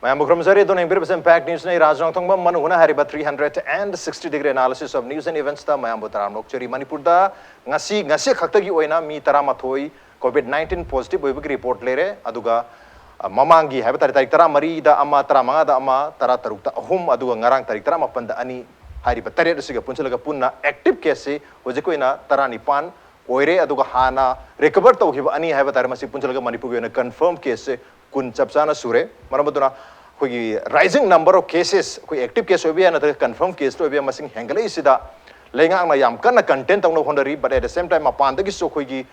Mayam Bukramzari, don't imperial impact news, Raj Nongthombam, Manung, Hariba 360-degree analysis of news and events. Mayam Butaram Nokcheri, Manipur, Ngasi, Haktagi Oina, Mi Taramatoi, COVID-19 positive, we report later, Aduga, Mamangi, Habitat Tara Mari, the Ama Taramanga, the Ama, Tarataruta, Hum, Aduga, Narang, Tarikama, Panda Ani, Hariba Taria, Punsalagapuna, active case, Wazikoina, Taranipan, Oire, Aduga Hana, recovered to Ani Habitarmasi Punsalaga Manipur in a confirmed case. Kun Chapsana Sure, Maramaduna, rising number of cases, active case will be another confirmed case to be a missing Hangala Isida, laying on Mayam Kana content of no Honori, but at the same time, upon the Gisoki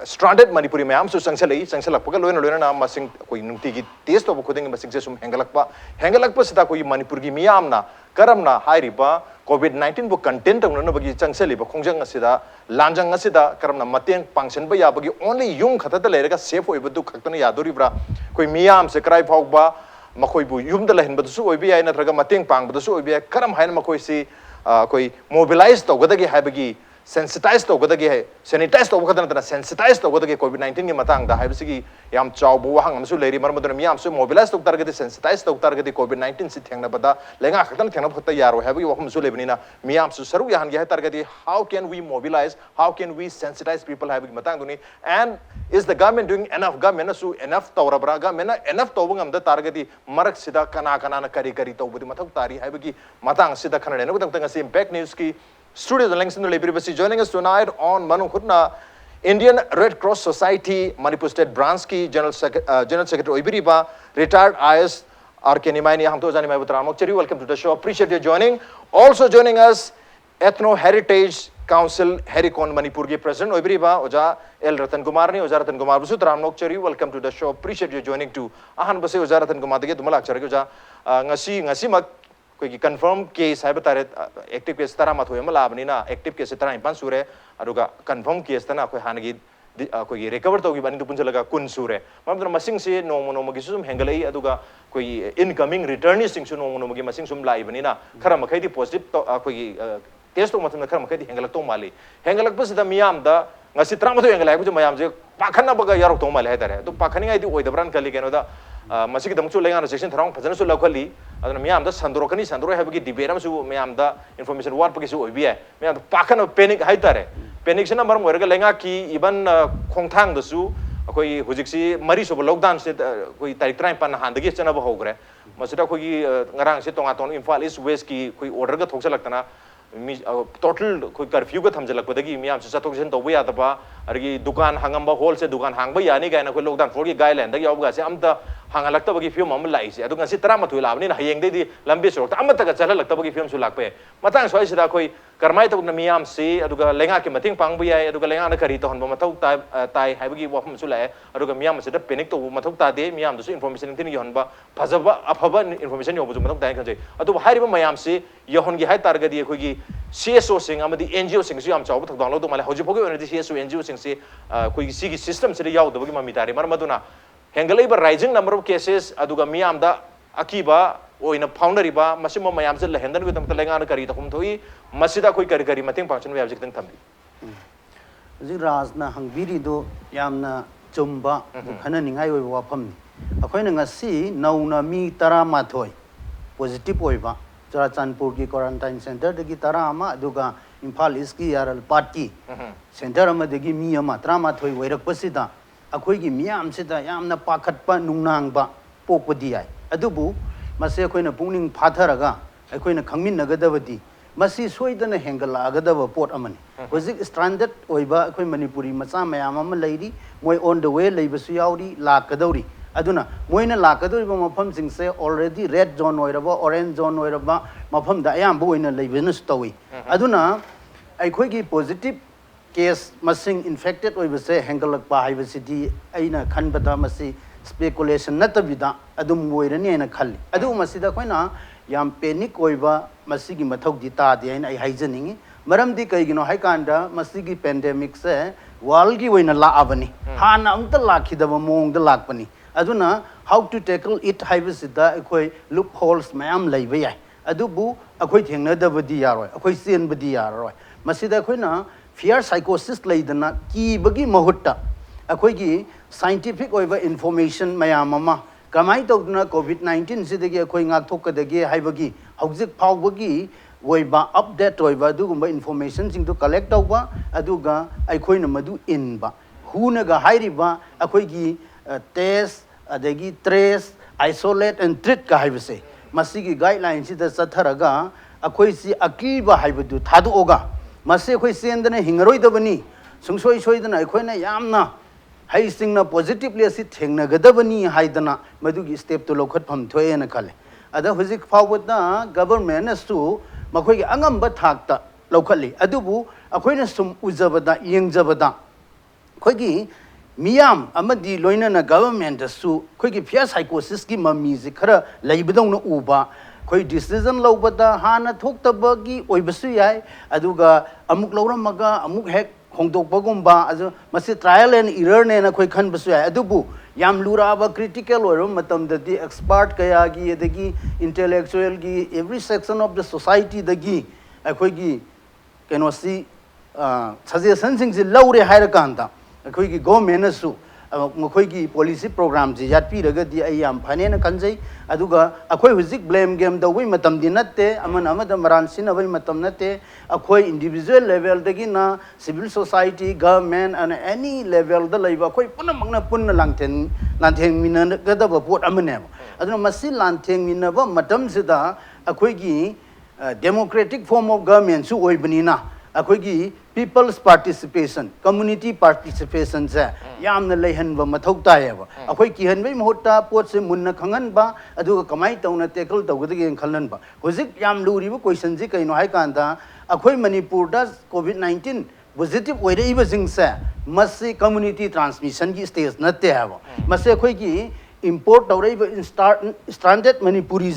stranded Manipuri Mayam, so Sangsali, Sangsala Pukalo and Luna, Massing Quinti, taste of cooking a success from Hangalakpa, Hangalakpa Sitaki Manipuri Miamna, Karamna, Hairiba, COVID-19 book content of Nunabagi Changseli, but Kongjang Asida, Lanjang Asida, Karamna Mateng, Pangshan Bayabagi, only young Katalaga, safe for Ibudu Katania Duribra, Kui Miam, Sekrai Pogba, Makoibu, Yum the Lahin, but the Suibia and Raga Mateng Pang, but the Suibia, Karam Han Makoisi, Koi mobilized to Godagi Habagi, sensitized to Godagi, sanitized to Wakatan, sensitized to Godagi COVID-19 Matang, the Habsigi, Yam Chow, Buhang, Lady Marmadam Yam, so mobilized to target, sensitized to target the COVID-19 Sitang Bada, Lenga Hatan Tanapata Yaro, have you Waham Sulevina, Miam Susaruyan target, how can we mobilize, how can we sensitize people having Matanguni, and is the government doing enough government, enough Taurabraga, enough Tobungam, the target, Marak Sida, Kanakana, Karikari, with Matari, Habiki, Matang, Sida Canada, and with the impact news key. Studio the links in the library. Joining us tonight on Manung Hutna, Indian Red Cross Society, Manipur State Branch General Secretary Ibiriba, retired IAS, Nimai, Nimai Butramokcheri. Welcome to the show. Appreciate your joining. Also joining us, Ethno Heritage Council, HERICOUN Manipur President Ibiriba, Oja Ratankumar, Oja Ratankumar Butramokcheri. Welcome to the show. Appreciate your joining too. Ahan Base Oja Ratankumar, the Malakchari, Oja Ngasi confirm case active case active case aduga confirm case tana hanagi recover to bani punjalaga kun sure masing se no gisum hengalai aduga incoming returnees sing no masing sum lai bani na khara makhai di positive to test to matham khara makhai di hengalak to mali hengalak pas da miyam da ngasi trama to hengalai bu mayam je pakhana baga yarok to mali haidare to pakhani ngai di oidabran kali keno da masih kita muncul lengan section terang pajan su lakuali adana miyam da sandorokani sandoro hai bagi dibera su miyam da information war pagi su obi hai miyam da pakan panic haitare panic sena maram werga lenga ki iban khongthang da su koi hujiksi mari so lockdown se koi tarik trai pan handagi chana ba hogre masida koi ngarang se tonga ton Imphal East West ki koi order ga thoksa laktana total koi curfew ga thamjalak padagi miyam se chatok jen to bu ya da ba argi dukan hangamba hall se dukan hangba yani ga na koi lockdown for gi guideline da yaw ga se amta hangalakta bagi film am lai se adu ngasi trama thu labni na hayeng de di lambi sorok amata ga chala lakta bagi film su lakpe matang soi sida koi karmai tok na miyam se adu ga lenga ki mating pang bu ya adu ga lenga na kari to hon ba mathau tai hai bagi wafam su la adu ga miyam se da panic to mathau ta de miyam du su information tin yon ba phajaba afaba information yo bu mathau tai khanjai adu hari ba mayam se yon gi hai targa di khoi gi CSO sing amadi NGO sing su am chaw thak dang lo to mala hoji phogi on di CSO NGO sing se khoi si gi system se yaw da bagi mami tari mar maduna Hengalai rising number of cases aduga miyam da akiba oina founder ba masimo mayam se lehendan with the lenga kari ta kum thoi masida koi kari kari mating function we object thambi ji raj na hangbiri do yamna chumba khana ningai oi wa pham akoina ngasi nauna mi tara mathoi positive oi ba Ratankumar ki quarantine center de ki tara ama aduga Imphal East ki yaral party center ama de ki mi ama tara mathoi oirak pasida akhoi miyam sida yamna pakhatpa nungnangba pokpadi ai adubu mase akoina pungning phatharaga akoina khangminnagadabadi masi soidana hengalagada port amani hojik stranded oiba akoi manipuri macha mayam ama leiri moi on the way leibasu yauri lakadauri aduna moina lakadori mafam singse already red zone oiraba orange zone oiraba mafam da ayam boina leibinus tawi aduna akhoi gi positive case masing infected oibase hengalak ba haibasidi aina khanbada masi speculation natabida adum moirani aina khalli adu masida koina yam panic oiba masigi mathok di ta de aina ai haijaningi maramdi kaigino haikanda masigi pandemic se world gi oina la abani hana amta lakhidaba mong da lakpani aduna how to tackle it haibasida akoi loopholes mayam leiba yai adubu akoi thengna dabadi yaroi akoi sen badi yaroi masida koina fear psychosis laidana ki bagi mahutta akhoi gi scientific oiba information mayam ama ꯀꯃꯥꯏ ꯇꯧꯗꯅ COVID-19 ꯁꯤꯗꯒꯤ ꯑꯩꯈꯣꯏ ꯉꯥꯛꯊꯣꯛꯀꯗꯒꯦ ꯍꯥꯏꯕꯒꯤ ꯍꯧꯖꯤꯛ ꯐꯥꯎꯕꯒꯤ ꯑꯣꯏꯕ update ꯑꯣꯏꯕ ꯑꯗꯨꯒꯨꯝꯕ ꯏꯟꯐꯣꯔꯃꯦꯁꯟꯁꯤꯡꯗꯨ ꯀꯂꯦꯛ ꯇꯧꯕ ꯑꯗꯨꯒ ꯑꯩꯈꯣꯏꯅ ꯃꯗꯨ ꯏꯟꯕ ꯍꯨꯅꯒ ꯍꯥꯏꯔꯤꯕ ꯑꯩꯈꯣꯏꯒꯤ ꯇꯦꯁ ꯑꯗꯒꯤ ꯇ꯭ꯔꯦꯁ ꯑꯥꯏꯁꯣꯂꯦꯠ ꯑꯦꯟ ꯇ꯭ꯔꯤꯠ ꯀ ꯍꯥꯏꯕꯁꯦ ꯃꯁꯤꯒꯤ ꯒꯥꯏꯗꯂꯥꯏꯟꯁꯤꯗ ꯆꯠꯊꯔꯒ ꯑꯩꯈꯣꯏꯁꯤ ꯑꯀꯤꯕ ꯍꯥꯏꯕꯗꯨ ꯊꯥꯗꯣꯛꯑꯒ ꯃꯁꯤ ꯑꯩꯈꯣꯏ ꯆꯦꯟꯗꯅ ꯍꯤꯡꯉꯔꯣꯏꯗꯕꯅꯤ ꯁꯨꯡꯁꯣꯏ ꯁꯣꯏꯗꯅ ꯑꯩꯈꯣꯏꯅ ꯌꯥꯝꯅ ꯍꯩꯁꯤꯡꯅ ꯄꯣꯖꯤꯇꯤꯚꯂꯤ ꯑꯁꯤ ꯊꯦꯡꯅꯒꯗꯕꯅꯤ ꯍꯥꯏꯗꯅ ꯃꯗꯨꯒꯤ ꯁ꯭ꯇꯦꯞꯇꯨ ꯂꯧꯈꯠꯐꯝ ꯊꯣꯛꯑꯦꯅ ꯈꯜꯂꯦ ꯑꯗ ꯍꯧꯖꯤꯛ ꯐꯥꯎꯕꯗ ꯒꯕꯔꯃꯦꯟꯅꯁꯨ ꯃꯈꯣꯏꯒꯤ ꯑꯉꯝꯕ ꯊꯥꯛꯇ ꯂꯧꯈꯠꯂꯤ ꯑꯗꯨꯕꯨ ꯑꯩꯈꯣꯏꯅ ꯁꯨꯝ ꯎꯖꯕꯗ ꯌꯦꯡꯖꯕꯗ ꯑꯩꯈꯣꯏꯒꯤ ꯃꯤꯌꯥꯝ ꯑꯃꯗꯤ ꯂꯣꯏꯅꯅ ꯒꯕꯔꯃꯦꯟꯇꯁꯨ ꯑꯩꯈꯣꯏꯒꯤ ꯐꯤꯌꯔ ꯁꯥꯏꯀꯣꯁꯤꯁꯀꯤ ꯃꯃꯤꯁꯤ ꯈꯔ ꯂꯩꯕꯗꯧꯅ ꯎꯕ ꯑꯩꯈꯣꯏ ꯗꯤꯁꯤꯖꯟ ꯂꯧꯕꯗ ꯍꯥꯟꯅ ꯊꯣꯛꯇꯕꯒꯤ ꯑꯣꯏꯕꯁꯨ ꯌꯥꯏ ꯑꯗꯨꯒ ꯑꯃꯨꯛ ꯂꯧꯔꯝꯃꯒ ꯑꯃꯨꯛ ꯍꯦꯛ ꯍꯣꯡꯗꯣꯛꯄꯒꯨꯝꯕ ꯑꯗꯨ ꯃꯁꯤ ꯇ꯭ꯔꯥꯏꯌꯦꯜ ꯑꯦꯟ ꯏꯔꯔꯅꯦꯅ ꯑꯩꯈꯣꯏ ꯈꯟꯕꯁꯨ ꯌꯥꯏ ꯑꯗꯨꯕꯨ ꯌꯥꯝ ꯂꯨꯔꯛꯑꯕ ꯀ꯭ꯔꯤꯇꯤꯀꯦꯜ ꯑꯣꯏꯔꯕ ꯃꯇꯝꯗꯗꯤ ꯑꯦꯛꯁꯄꯥꯔꯠ ꯀꯌꯥꯒꯤ ꯑꯗꯒꯤ ꯏꯟꯇꯦꯂꯦꯛꯆꯨꯑꯦꯜꯒꯤ ꯑꯦꯚ꯭ꯔꯤ ꯁꯦꯛꯁꯟ ꯑꯣꯐ ꯗ ꯁꯣꯁꯥꯏꯇꯤꯗꯒꯤ ꯑꯩꯈꯣꯏꯒꯤ ꯀꯩꯅꯣꯁꯤ ꯁꯖꯦꯁꯟꯁꯤꯡꯁꯤ ꯂꯧꯔꯦ ꯍꯥꯏꯔꯀꯥꯟꯗ ꯑꯩꯈꯣꯏꯒꯤ ꯒꯣꯔꯃꯦꯟꯅꯁꯨ ꯃꯈꯣꯏꯒꯤ ꯄꯣꯂꯤꯁꯤ ꯄ꯭ꯔꯣꯒ꯭ꯔꯥꯝꯁꯤ ꯌꯥꯠꯄꯤꯔꯒꯗꯤ ꯑꯩ ꯌꯥꯝ ꯐꯅꯦꯅ ꯈꯟꯖꯩ ꯑꯗꯨꯒ ꯑꯩꯈꯣꯏ ꯍꯧꯖꯤꯛ ꯕ꯭ꯂꯦꯝ ꯒꯦꯝ ꯇꯧꯕꯩ ꯃꯇꯝꯗꯤ ꯅꯠꯇꯦ ꯑꯃꯅ ꯑꯃꯗ ꯃꯔꯥꯟ ꯁꯤꯟꯅꯕꯩ ꯃꯇꯝ ꯅꯠꯇꯦ ꯑꯩꯈꯣꯏ ꯏꯟꯗꯤꯕꯤꯖꯨꯋꯦꯜ ꯂꯦꯚꯦꯜꯗꯒꯤꯅ ꯁꯤꯚꯤꯜ ꯁꯣꯁꯥꯏꯇꯤ ꯒꯚꯔꯟꯃꯦꯟ ꯑꯦꯅꯤ ꯂꯦꯚꯦꯜꯗ ꯂꯩꯕ ꯑꯩꯈꯣꯏ ꯄꯨꯝꯅꯃꯛꯅ ꯄꯨꯟꯅ ꯂꯥꯟꯊꯦꯡꯃꯤꯟꯅꯒꯗꯕ ꯄꯣꯠ ꯑꯃꯅꯦꯕ ꯑꯗꯨꯅ ꯃꯁꯤ ꯂꯥꯟꯊꯦꯡꯃꯤꯟꯅꯕ ꯃꯇꯝꯁꯤꯗ ꯑꯩꯈꯣꯏꯒꯤ ꯗꯦꯃꯣꯀ꯭ꯔꯦꯇꯤक ꯐꯣꯔꯝ ꯑꯣꯐ ꯒꯚꯔꯟꯃꯦꯟꯁꯨ ꯑꯣꯏꯕꯅꯤꯅ ꯑꯩꯈꯣꯏꯒꯤ ꯄꯤꯄꯜꯁ ꯄꯥꯔꯇꯤꯁꯤꯄꯦꯁꯟ ꯀꯝꯃꯨꯅꯤꯇꯤ ꯄꯥꯔꯇꯤꯁꯤꯄꯦꯁꯟꯁꯦ ꯌꯥꯝꯅ ꯂꯩꯍꯟꯕ ꯃꯊꯧ ꯇꯥꯏꯌꯦꯕ ꯑꯩꯈꯣꯏ ꯀꯤꯍꯟꯕꯩ ꯃꯍꯨꯠꯇ ꯄꯣꯠꯁꯦ ꯃꯨꯟꯅ ꯈꯪꯍꯟꯕ ꯑꯗꯨꯒ ꯀꯃꯥꯏꯅ ꯇꯧꯅ ꯇꯦꯀꯜ ꯇꯧꯒꯗꯒꯦꯅ ꯈꯜꯍꯟꯕ ꯍꯧꯖꯤꯛ ꯌꯥꯝ ꯂꯨꯔꯤꯕ ꯀꯣꯏꯁꯟꯁꯤ ꯀꯩꯅꯣ ꯍꯥꯏꯀꯥꯟꯗ ꯑꯩꯈꯣꯏ ꯃꯅꯤꯄꯨꯔꯗ COVID-19 ꯄꯣꯖꯤꯇꯤꯚ ꯑꯣꯏꯔꯛꯏꯕꯁꯤꯡꯁꯦ ꯃꯁꯤ ꯀꯝꯃꯨꯅꯤꯇꯤ ꯇ꯭ꯔꯥꯟꯁꯃꯤꯁꯟꯒꯤ ꯁ꯭ꯇꯦꯖ ꯅꯠꯇꯦ ꯍꯥꯏꯕ ꯃꯁꯤ ꯑꯩꯈꯣꯏꯒꯤ import tawraiba stranded Manipuri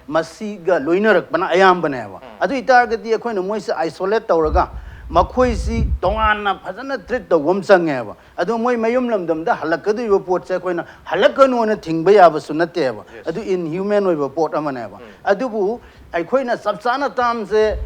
masiga loinarapana ayambaneva. Adu itargati akoina moise isolate tawraga makoisi tongana phajana treat the womsangeva. Adu moi mayum lamdamda halakadu report se koina halakanu na thingba yabasu nateva. Adu inhuman report amaneva. Adubu akoina sabsana tamse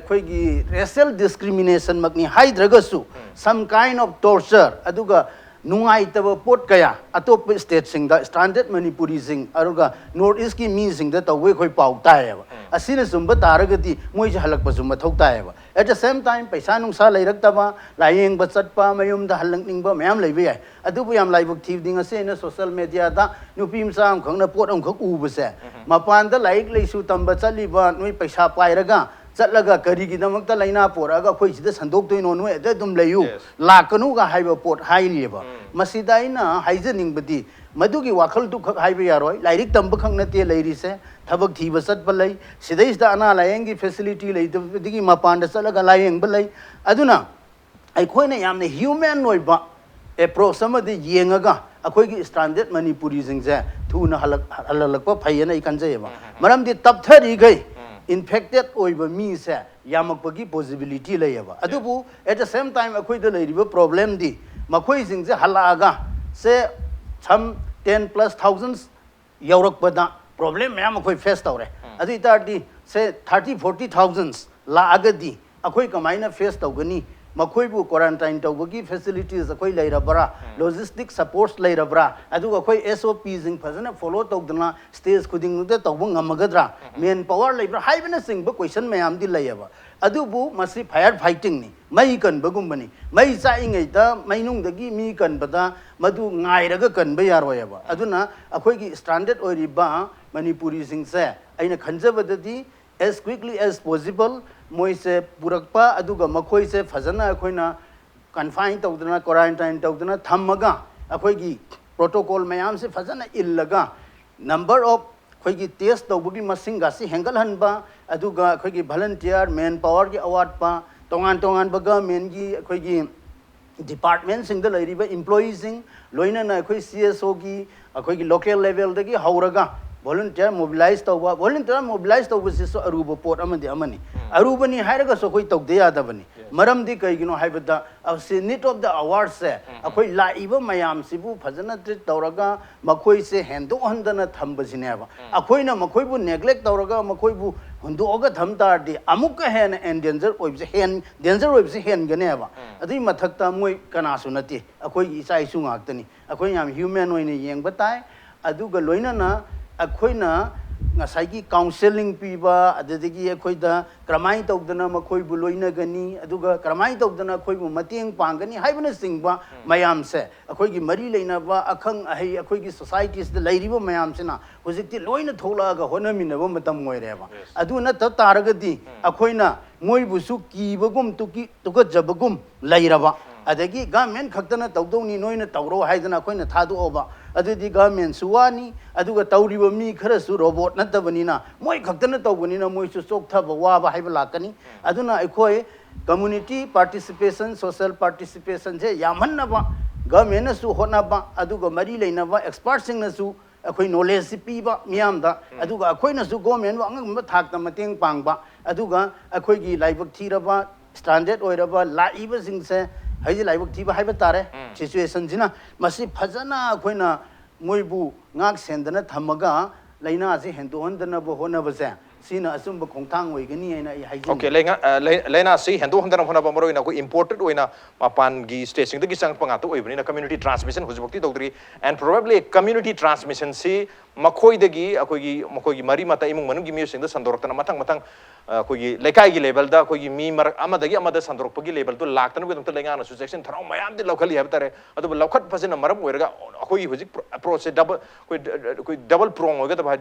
koigi racial discrimination makni haidragasu some kind of torture aduga Nungai taba port kaya atop state sing the stranded Manipuri sing aruga northeast ki means sing that away koi pau taeva asina sumba taragati moi halak pasumba thok taeva at the same time paisanung sa lairak taba lying batsat pa mayum da halang ba mayam laibe adubu yam laibuk thief ding ase na social media da nupim sam khangna pot am khak u base mapan da laik leisu tamba chaliba noi paisa pairaga Zatlaga Kariki Damakta Laina Poraga, which the Sandok to know where them lay you. Lakanuga Hive Port High Liver. Masidaina, Heisening Badi, Maduki Wakal to Highway Aroy, Lyric Tambakangati ladies, Tabak Tivasat Balay, Sidays the Ana Layangi facility later, Digi Mapanda Salaga Layang Balay. Aduna, I coin am the human noiba, a pro some of the Yangaga, a quick stranded Manipuri sing there, two Halakpa Payana Kanzeva. Madam the top 30 gay. Infected over me say yamakpagi possibility layaba adubu at the same time akoi the lay problem di makoi sing se halaga say some 10 plus thousands yaurak pada problem mayam akoi face tawre adu itardi say 30-40 thousands la agadi akoi kamaina face tawgani makoi bu quarantine tawbagi facilities akoi lairabara logistic supports lairabra adu akoi SOPs ing fazana follow tawdana stage khuding da tawbang amagadra main power laibra haibana sing ba question mayam di layaba adu bu masi fire fighting ni mai kan bagum bani mai sa ingai da mainung dagi mi kan bada madu ngairaga kan ba yaroyaba aduna akoi gi stranded oiriba Manipuri sing se aina khanjabadadi as quickly as possible Moise Purakpa Aduga Makoise Fazana Koina confined Tawdana quarantine Tawdana Thamaga Akoigi protocol Mayam se Fazana Illaga number of Koigi test the Bugi Masingasi Hengalhanba Aduga Koigi volunteer manpower award pa Tongan Baga Mengi Koigi departments in the Lariba employees in Loina Koi CSO gi Akoigi local level degi Hauraga volunteer mobilized over Aruba port amandi amani Arubani hiraga so koi tok de adabani maram di kai gino haibada of senate of the awards se akoi laiba mayam sibu phajana treat tawraga makoi se hendo handana thambajineba akoi na makoi bu neglect tawraga makoi bu hundu oga thamtar di amukka hen endanger oibse hen danger oibse hen ganeba adui mathakta moi kanasu nati akoi isa isu ngaktani akoi yam human oine yengba tai aduga loinana akhoina ngasai counseling piba adadagi akhoida kramai tawdana makhoi bu loina gani aduga kramai tawdana khoi bu mateng pangani haibana singba mayam se akhoi gi mari leina ba akhang ahai akhoi gi societies da lairiba mayam sena hojikti loina thola ga honamina ba matam moireba aduna ta taragadi akhoina moi bu su ki bagum tuki tuga jabagum lairaba adagi government khaktana tawdoni noina tawro haidana akhoi thadu oba adudi government suwani aduga tawriba mi khara su robot natabani moi khaktana tawbani moi su sok thaba waba haiba lakani aduna akhoi community participation social participation je yamanna ba government na su hona ba aduga mari leina ba experts sing na su akhoi knowledge pi ba miyam da aduga akhoi na su government ba angam thak ta mateng pang ba aduga akhoi gi laibak thiraba standard oiraba laiba sing se haji laibak thiba haiba tare situation jina masi phajana akhoi moibu ngak sendana thamaga laina se hendo hondana bo hona base sina asum ba khongthang oigani aina ai haji okay laina si hendo hondana hona ba maro ina ko imported oina mapan gi staging de gi sang panga to oibani na community transmission hujibakti dogdri and probably community transmission si makhoi de gi makoi gi mari mata imung manung gi mi sing da sandortana matang kogi lekai gi level da kogi mi mar amadagi amada sandrok pagi level to laktanu gudum to lenga na section tharau mayam de lokali habtare adu lokhat phasina maram oirga koi hujik approach double koi double prong oiga da bhai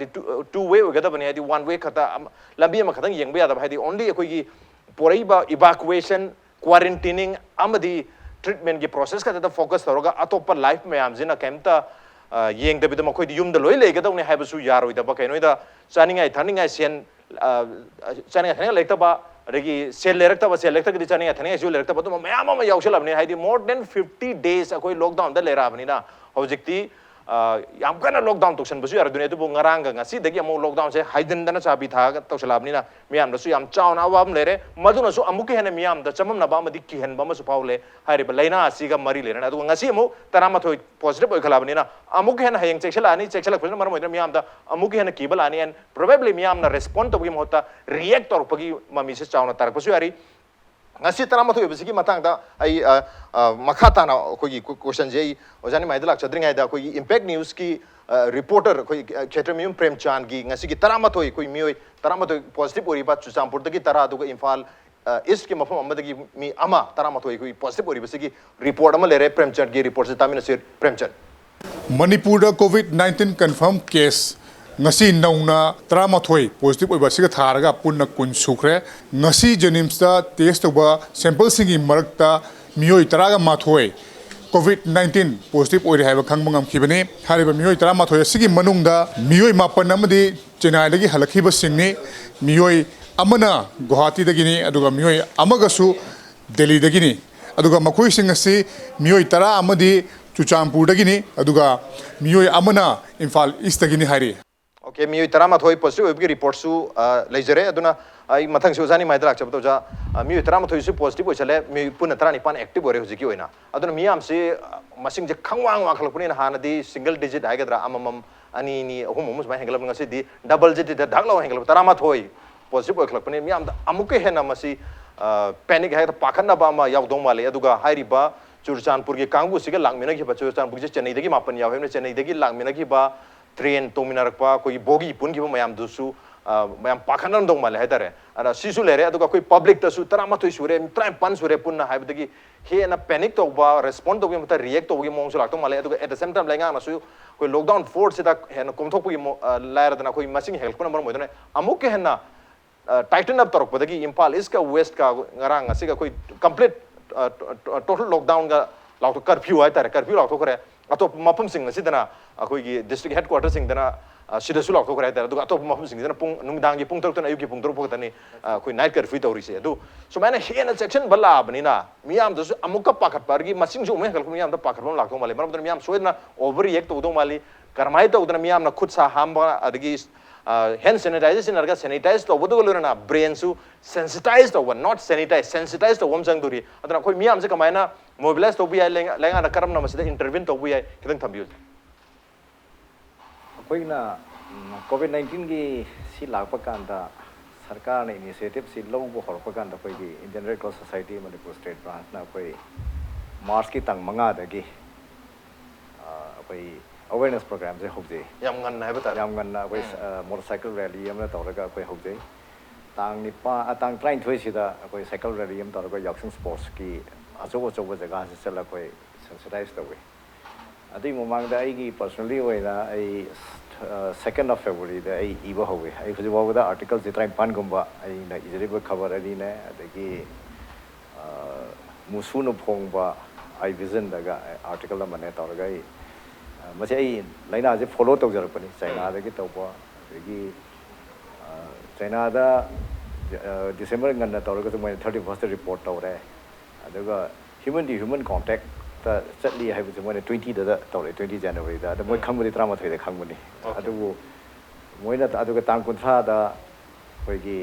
two way oiga da bani adi one way khata lambi ma khatang yengba ya da bhai only koi poraiba evacuation quarantining amadi treatment gi process ka da focus tharoga atopa life mayam jina kemta yeng da bidam koi yum da loi lega da ne haibasu yaroi da ba kainoi da chaningai thaningai sen chani thani lekta ba regi sel lekta ba sel lekta gi chani thani ju lekta ba to mayam ma yausel abni haidi more than 50 days akoi lockdown da lera abni na hojikti yam kana lockdown tokshan basu yar dunia tu bo ngarang nga si dagi amo lockdown se haiden dana chabi tha toksala abni na miyam da su yam chaw na wam lere maduna su amuke hena miyam da chamam na ba ma dikki hen ba ma su paule hairi ba laina asi ga mari lere na du ngasi amo tarama thoi positive oi khala abni na amuke hena hayeng cheksela philna mar moidra miyam da amuke hena kibal ani and probably miyam na respond to gi mohta react or pagi mami se chaw na tar pasu yari ngasi tarama thoi bisi gi matang da ai makhata na kogi question je ojani maidalak chadring ai da kogi impact news ki reporter koi khetramium premchand gi ngasi gi tarama thoi koi mioi tarama thoi positive ori ba chusampur da gi tara du imphal east ki mafam amada gi mi ama tarama thoi koi positive ori bisi gi report ama lere premchand gi report se tamina sir premchand Manipur da COVID-19 confirm case ngasi nauna tramathoi positive oiba siga tharaga punna kun sukre ngasi jenims da test oba sample singi marakta mioi taraga mathoi COVID-19 positive oire haiba khangmangam khibani hariba mioi tramathoi sigi manungda mioi mapan amadi chennai dagi halakhiba singni mioi amana guwahati dagini aduga mioi amagasu delhi dagini aduga makhoi singasi mioi tara amadi chuchampur dagini aduga mioi amana imphal east dagini hari okay mi tarama thoi positive oibgi report su leijare aduna ai mathang su jani maidrak chabto ja mi tarama thoi su positive oisale mi puna tarani pan active ore hujiki oina aduna mi am se masing je khangwang wa khalpuni na hanadi single digit haigadra amamam ani ni ahum mus ba hengelab ngasi di double digit da dhaglaw hengelab tarama thoi positive oi khalpuni mi am da amuke hena masi panic hai ta pakhanna ba ma yaw dong male aduga hairi ba churchanpur gi kangbu siga langmina gi ba churchanpur je chennai dagi mapan yaw hemne chennai dagi langmina gi ba train tominarakpa koi bogi pun gi mayam dusu mayam pakhanan dong male haitare ara sisu lere aduga koi public ta su tarama thoi sure trai pan sure punna haibdagi he na panic to ba respond to gi mata react to gi mong su lakto male aduga at the same time lenga na su koi lockdown force da he na komthok gi lair da na koi masing help na mar modane amuk ke na tighten up torok badagi impal is ka west ka ngarang asiga koi complete total lockdown ga lakto curfew haitare curfew lakto kore atop mapum sing sidana akoi gi district headquarters sing dana sida su lakto kore da atop mapum sing dana pung nungdang gi pung tok tan ayuki pung tok pok tani koi night curfew tori se adu so mana hena section balla bani na miyam da su amuka pakhat pargi masing su me kal miyam da pakhat bam lakto male maram da miyam soidna overreact to do mali karmai to da miyam na khud sa hamba adagi hand sanitization arga sanitize to bodo lorna brain su sensitized to not sanitize sensitized to wamjang duri adana koi miyam se kamaina mobilize to biya lenga na karam na masida intervene to biya kitang thambiu koina COVID-19 gi si lakpa kanda sarkar na initiative si lobo horpa kanda koi gi Indian Red Cross Society Manipur State Branch na koi March ki tang manga dagi koi awareness program se hojai yam ngan hai bata yam ngan na motorcycle rally amna tawraga koi hojai tang nipa tang train thoi sida koi cycle rally am tawraga yaksing sports ki acho jaga se chala koi sensitize tawi adi momang da ai gi personally oina ai 2nd of February da ai iba howe ai khuji wa da article se train pan gumba ai na ijriba khabar ari ne adagi musu no phongba ai vision daga article la mane tawraga ai mase ai laina je follow tawjarapani China da gi tawba adagi China da December ngan na tawraga to mai 31st report tawre adaga human to human contact ta chatli hai bu moi 20 da tawre 20 January da moi khangmani trama thoi da khangmani adugo moi na aduga tang kunthra da koi gi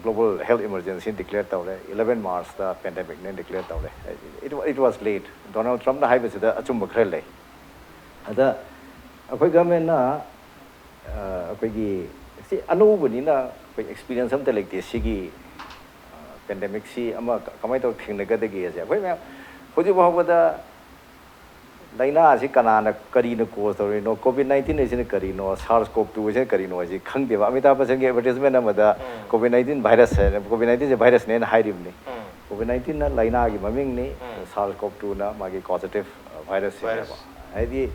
global health emergency declare tawre 11 March da pandemic ne declare tawre it was late Donald Trump na hai bu da achum khre le ada akoi government na akoi gi si anu bu ni na koi experience am te like this gi pandemic si ama kamai taw thing na ga de gi ase akoi ma hoji bahawada laina asi kanana kari na cause tori no COVID-19 is in kari no SARS-CoV-2 is in kari no ji khang deba Amitabh Bachchan ge advertisement amada COVID-19 virus hai COVID-19 je virus ne na hairim ni COVID-19 na laina gi maming ni SARS-CoV-2 na magi causative virus hai ba ai di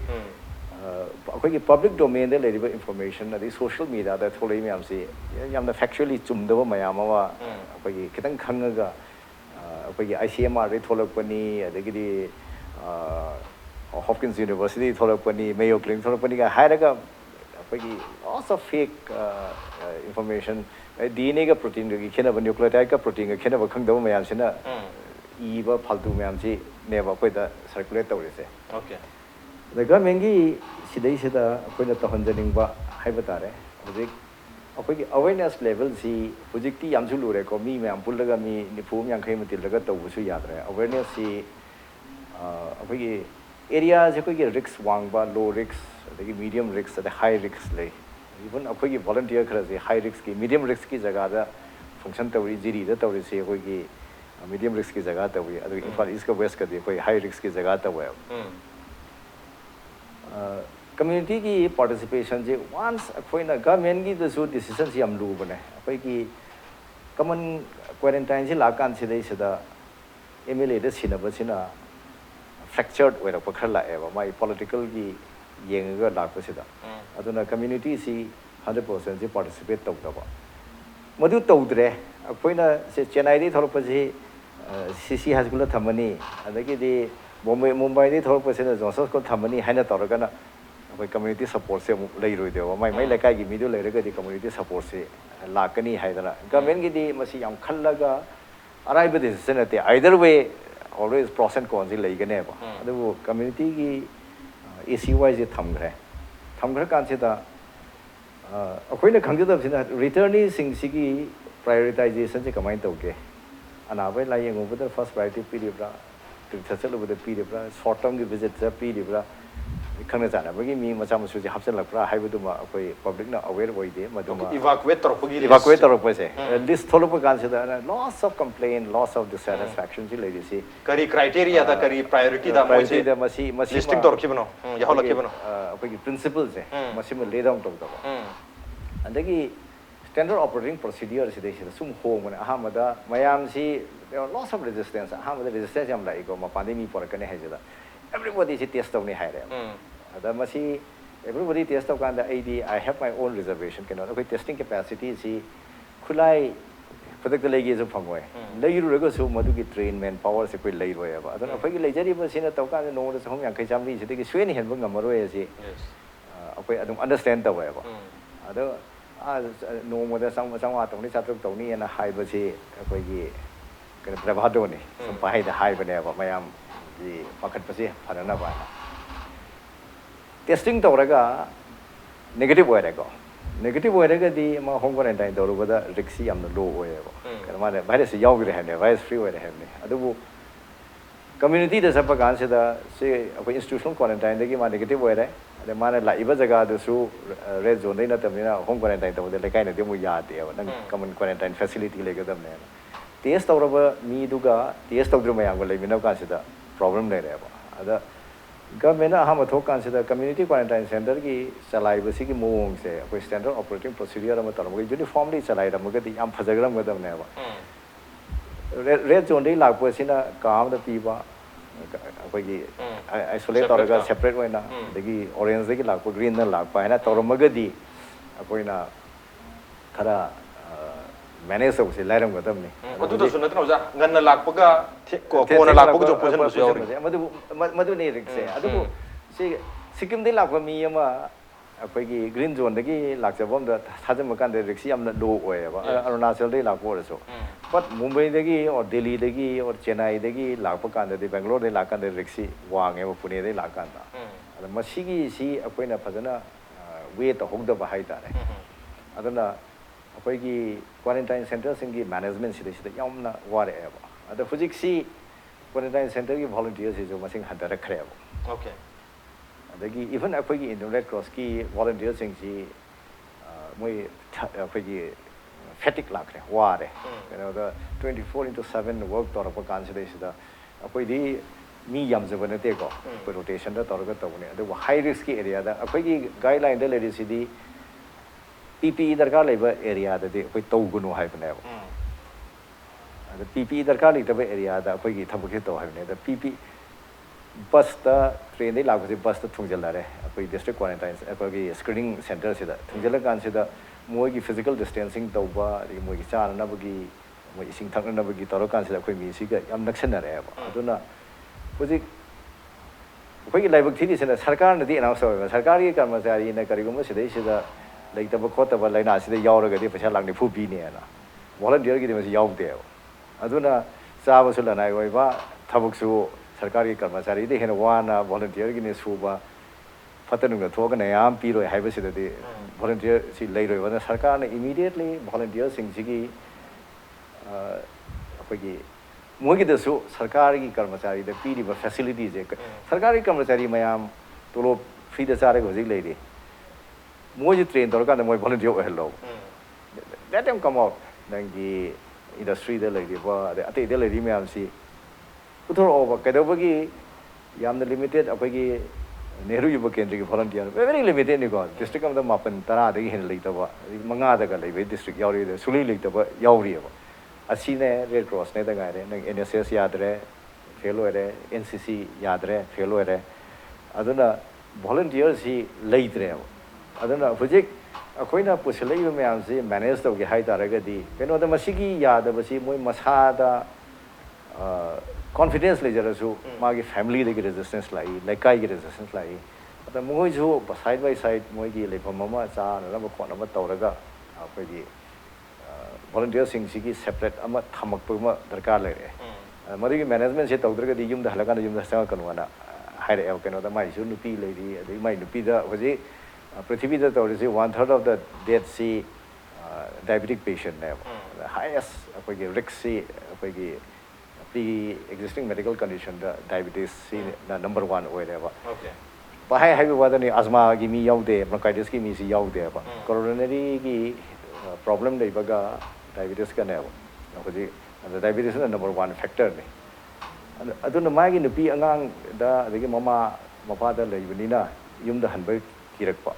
akoi gi public domain de le information adi social media da tholai myam si yamna factually chumdaba mayam wa akoi gi kitang khangaga akoi ICMR re tholakpani adagidi Hopkins University tholakpani Mayo Clinic tholakpani ga hairaga akoi lots of fake information DNA ga protein ga khena ba nucleotide ga protein ga khena ba khangdaba mayam sina iba phaltu mayam si ne ba koi da circulate tawre se okay the government gi sidai sida akoi na tahanjaning ba haiba tare hojik akoi awareness level si hojikti yam su lure ko mi mayam pullaga mi nipu myang khai matil laga taw su yadre awareness si akoi area je koi risk wang ba low risk the medium risk the high risk le even akoi volunteer khara se high risk ki medium risk ki jaga da function tawri jiri da tawri se akoi medium risk ki jaga tawri adu infal east ka west ka de koi high risk ki jaga taw community ki participation je once akoi na government gi the so decisions yam lu bane akoi ki common quarantine si lakan si dei sida MLA de sinaba sina fractured where pakhala eva my political gi yenga la ko sida aduna community si 100% si participate tok da ba madu tawdre akoi na se Chennai di thorpa ji CC high school thamani adagi di Mumbai di thorpa se Johnson ko thamani haina toroga na akoi community support se lei roi de mai mai lekai gi midu lei rega di community support se lakani haidana government gi di masi yam khallaga araiba decision ate either way always pros and cons lei gane ba adu community gi ACY je thamgre kan se da akoi na khangja da sina returnee sing sigi prioritization je kamai tauge ana bai lai yeng over first priority period bra thachal over the period bra short term gi visit se period bra khangna jana bagi mi macha masu je hapsen lakra haibu ma akoi public na aware oi de maduma evacuate torpagi se list tholopa kan se da lots of complaint lots of dissatisfaction ji lady si kari criteria da kari priority da moi se da masi listing tor kibno ya hola kibno akoi principles se masi ma lay down tok da andagi standard operating procedure si de sum home ne ahamada mayam si there are lots of resistance ahamada resistance yam lai go ma pandemic por kane haida everybody is test of ni haire ada masi everybody test of kan da I have my own reservation can okay testing capacity si khulai product legi so phangoi lei ru rego so madu ki train man power se koi lei roi ba adon aphai ki lei jari ba sina taw kan no da som yang kai jamli se de ki swen hen ba ngamaro ye si aphai adum understand da ba ado no mo da sang wa tong ni chatruk tong ni na hai ba si aphai ki kan pravado ni som pa hai da hai ba ne ba mayam di pakat pa si pharana ba testing tawraga negative oirego negative oirega di ma home quarantine tawrubada risk yamna low oirego karma ne virus yawgre hane virus free oire hane adubu community da sapa kan se da se akoi institutional quarantine da gi ma negative oire ade ma na la iba jaga da su red zone na tamina home quarantine tawde lekai na de mu ya de ba nang common quarantine facility le ga dam ne test tawraba mi duga test tawdru mayam go le mina ka se da problem ne re ba ada government aham thok consider community quarantine center ki chalai basi ki mong se koi standard operating procedure am tar mo uniformly chalai ram ga di am phajagram ga dam ne ba red zone dei lak po sina kam da pi ba koi gi isolate tar ga separate wa na degi orange degi lak po green na lak pa na tar ma ga di koi na khara manage so se lai ram ga dam ne adu da sunat na ja ngan na lak pa ko na lak pa jo position bu yo madu ne rik se adu si sikim dei lak pa mi ama koi gi green zone degi lak ja bom da thajam ma kan de rik si am na do oe ba arunachal dei lak po so but Mumbai degi or Delhi degi or Chennai degi lak pa kan de Bangalore dei lak kan de rik si wang e Pune dei lak kan da ada masigi si akoi na phajana we to hok da ba hai ta ne adana akoi gi quarantine center singi management si de yamna ware e ba ada hujik si quarantine center ki volunteers is masing hadara khre ba okay adagi even akoi gi Red Cross ki volunteers sing si moi akoi gi fatigue lakre ware the 24/7 work tor pa kan se da akoi di mi yam je bane te ko rotation da tor ga to ne adu high risk area da akoi gi guideline da le si di PPE darkar leba area da de akoi to gunu hai bane ba adu PPE darkar le ta area da akoi gi thabuk ke to hai ne da PPE bus da train dei lag bus da thungjal la re akoi district quarantine akoi gi screening center se da thungjal kan se da moi gi physical distancing tauba ri moi gi chana na bagi moi ising thakna na bagi toro kan sila khoi mi si ga yam naksan na re ba aduna hoji khoi gi laibak thini sena sarkar na di announce ba sarkar gi karmachari na kari gum sidai sida laita ba khota ba laina sida yaw ra ga di paisa langni phu bi ne na volunteer gi de ma si yaw de ba aduna sa ba su la nai ba thabuk su sarkar gi karmachari de hena wa na volunteer gi ne su ba patanu ga thok na yam pi roi hai ba sida de volunteer si lei roi ba sarkar na immediately volunteer sing si gi akoi gi moi gi da su sarkar gi karmachari da pi ri ba facilities je sarkar gi karmachari mayam tolo free da sare go ji lei de moi ji train dor ka na moi volunteer o hello that time come out nang gi industry da lei de ba ate de lei ri mayam si uthor over ka do ba gi yam na limited akoi gi Nehru Yuva Kendra ki volunteer very limited ni ko district am da mapan tara da gi hen lei ta ba manga da ga lei be district yaw ri de suli lei ta ba yaw ri ba asi ne Red Cross ne da ga re nang NSS yad re fellow re NCC yad re fellow re aduna volunteer si lei tre aduna hujik akoi na pusilai me am si manage to gi hai ta ra ga di keno da masigi yad ba si moi masa da confidence le jara su magi family de resistance lai laikai gi resistance lai ata moi ju side by side moi gi le mama cha na ba khon ma tawraga akoi gi volunteer sing si gi separate ama thamak pu ma darkar le re mari gi management se tawdraga di yum da halaka na yum da sa kanu na hai re keno da mai su nupi le di adai mai nupi da hoji prithvi da tawri se 1/3 of the death si diabetic patient ne the highest akoi gi risk si akoi gi pre-existing medical condition the diabetes the number 1 oil ba okay ba hai hai ba da ni asthma gi mi yaw de bronchitis gi mi si yaw de ba coronary gi problem dei ba ga diabetes ka ne ba ko ji the diabetes is the number 1 factor ne adu na ma gi nupi angang da gi mama mapa da lei bani na yum da han ba kirak pa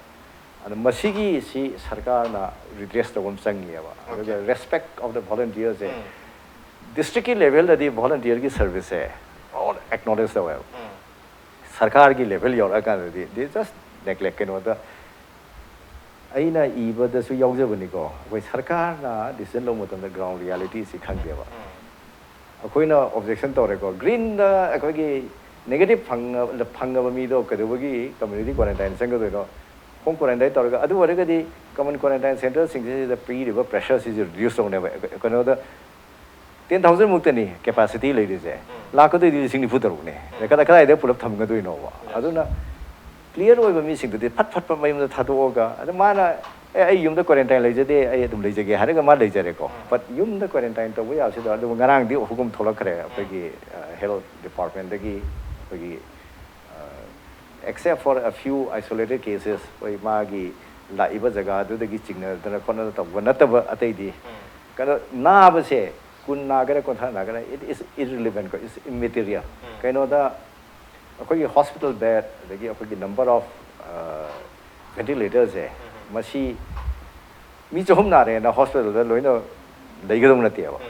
and masigi si sarkar na redress to gum sang ye ba the respect of the volunteers district level da di volunteer ki service hai all acknowledge the well sarkar ki level yor aka di they just neglect keno da aina iba da su yaw jabani ko koi sarkar na decision lo motam da ground reality si khang de ba akoi na objection tore ko green da akoi ki negative phang ba mi do ka do gi community quarantine sang do no home quarantine tore ga adu wore ga di common quarantine center sing the pre river pressure is reduced on kono da 10,000 muktani capacity ladies lakho de sing ni futar ne kada kada de pulap tham ga do no aduna clear oi ba mi sing de phat phat pa mai ma tha do ga ada mana ai yum da quarantine lai je de ai dum lai je ge har ga ma lai je re ko but yum da quarantine to ya se da ngarang di hukum tholak khare pa gi health department de gi pa gi except for a few isolated cases oi ma gi la iba jaga du de gi chingna da khona ta ba ta ba atai di kada na ba se kun nagara kon tha nagara it is irrelevant ko is immaterial kaino da ꯑꯩꯈꯣꯏꯒꯤ hospital bed ꯑꯗꯒꯤ ꯑꯩꯈꯣꯏꯒꯤ number of ventilators ꯃꯁꯤ ꯃꯤ ꯆꯍꯨꯝ ꯅꯥꯔꯦꯅ hospitalꯗ ꯂꯣꯏꯅ ꯂꯩꯒꯗꯧ ꯅꯠꯇꯦꯕ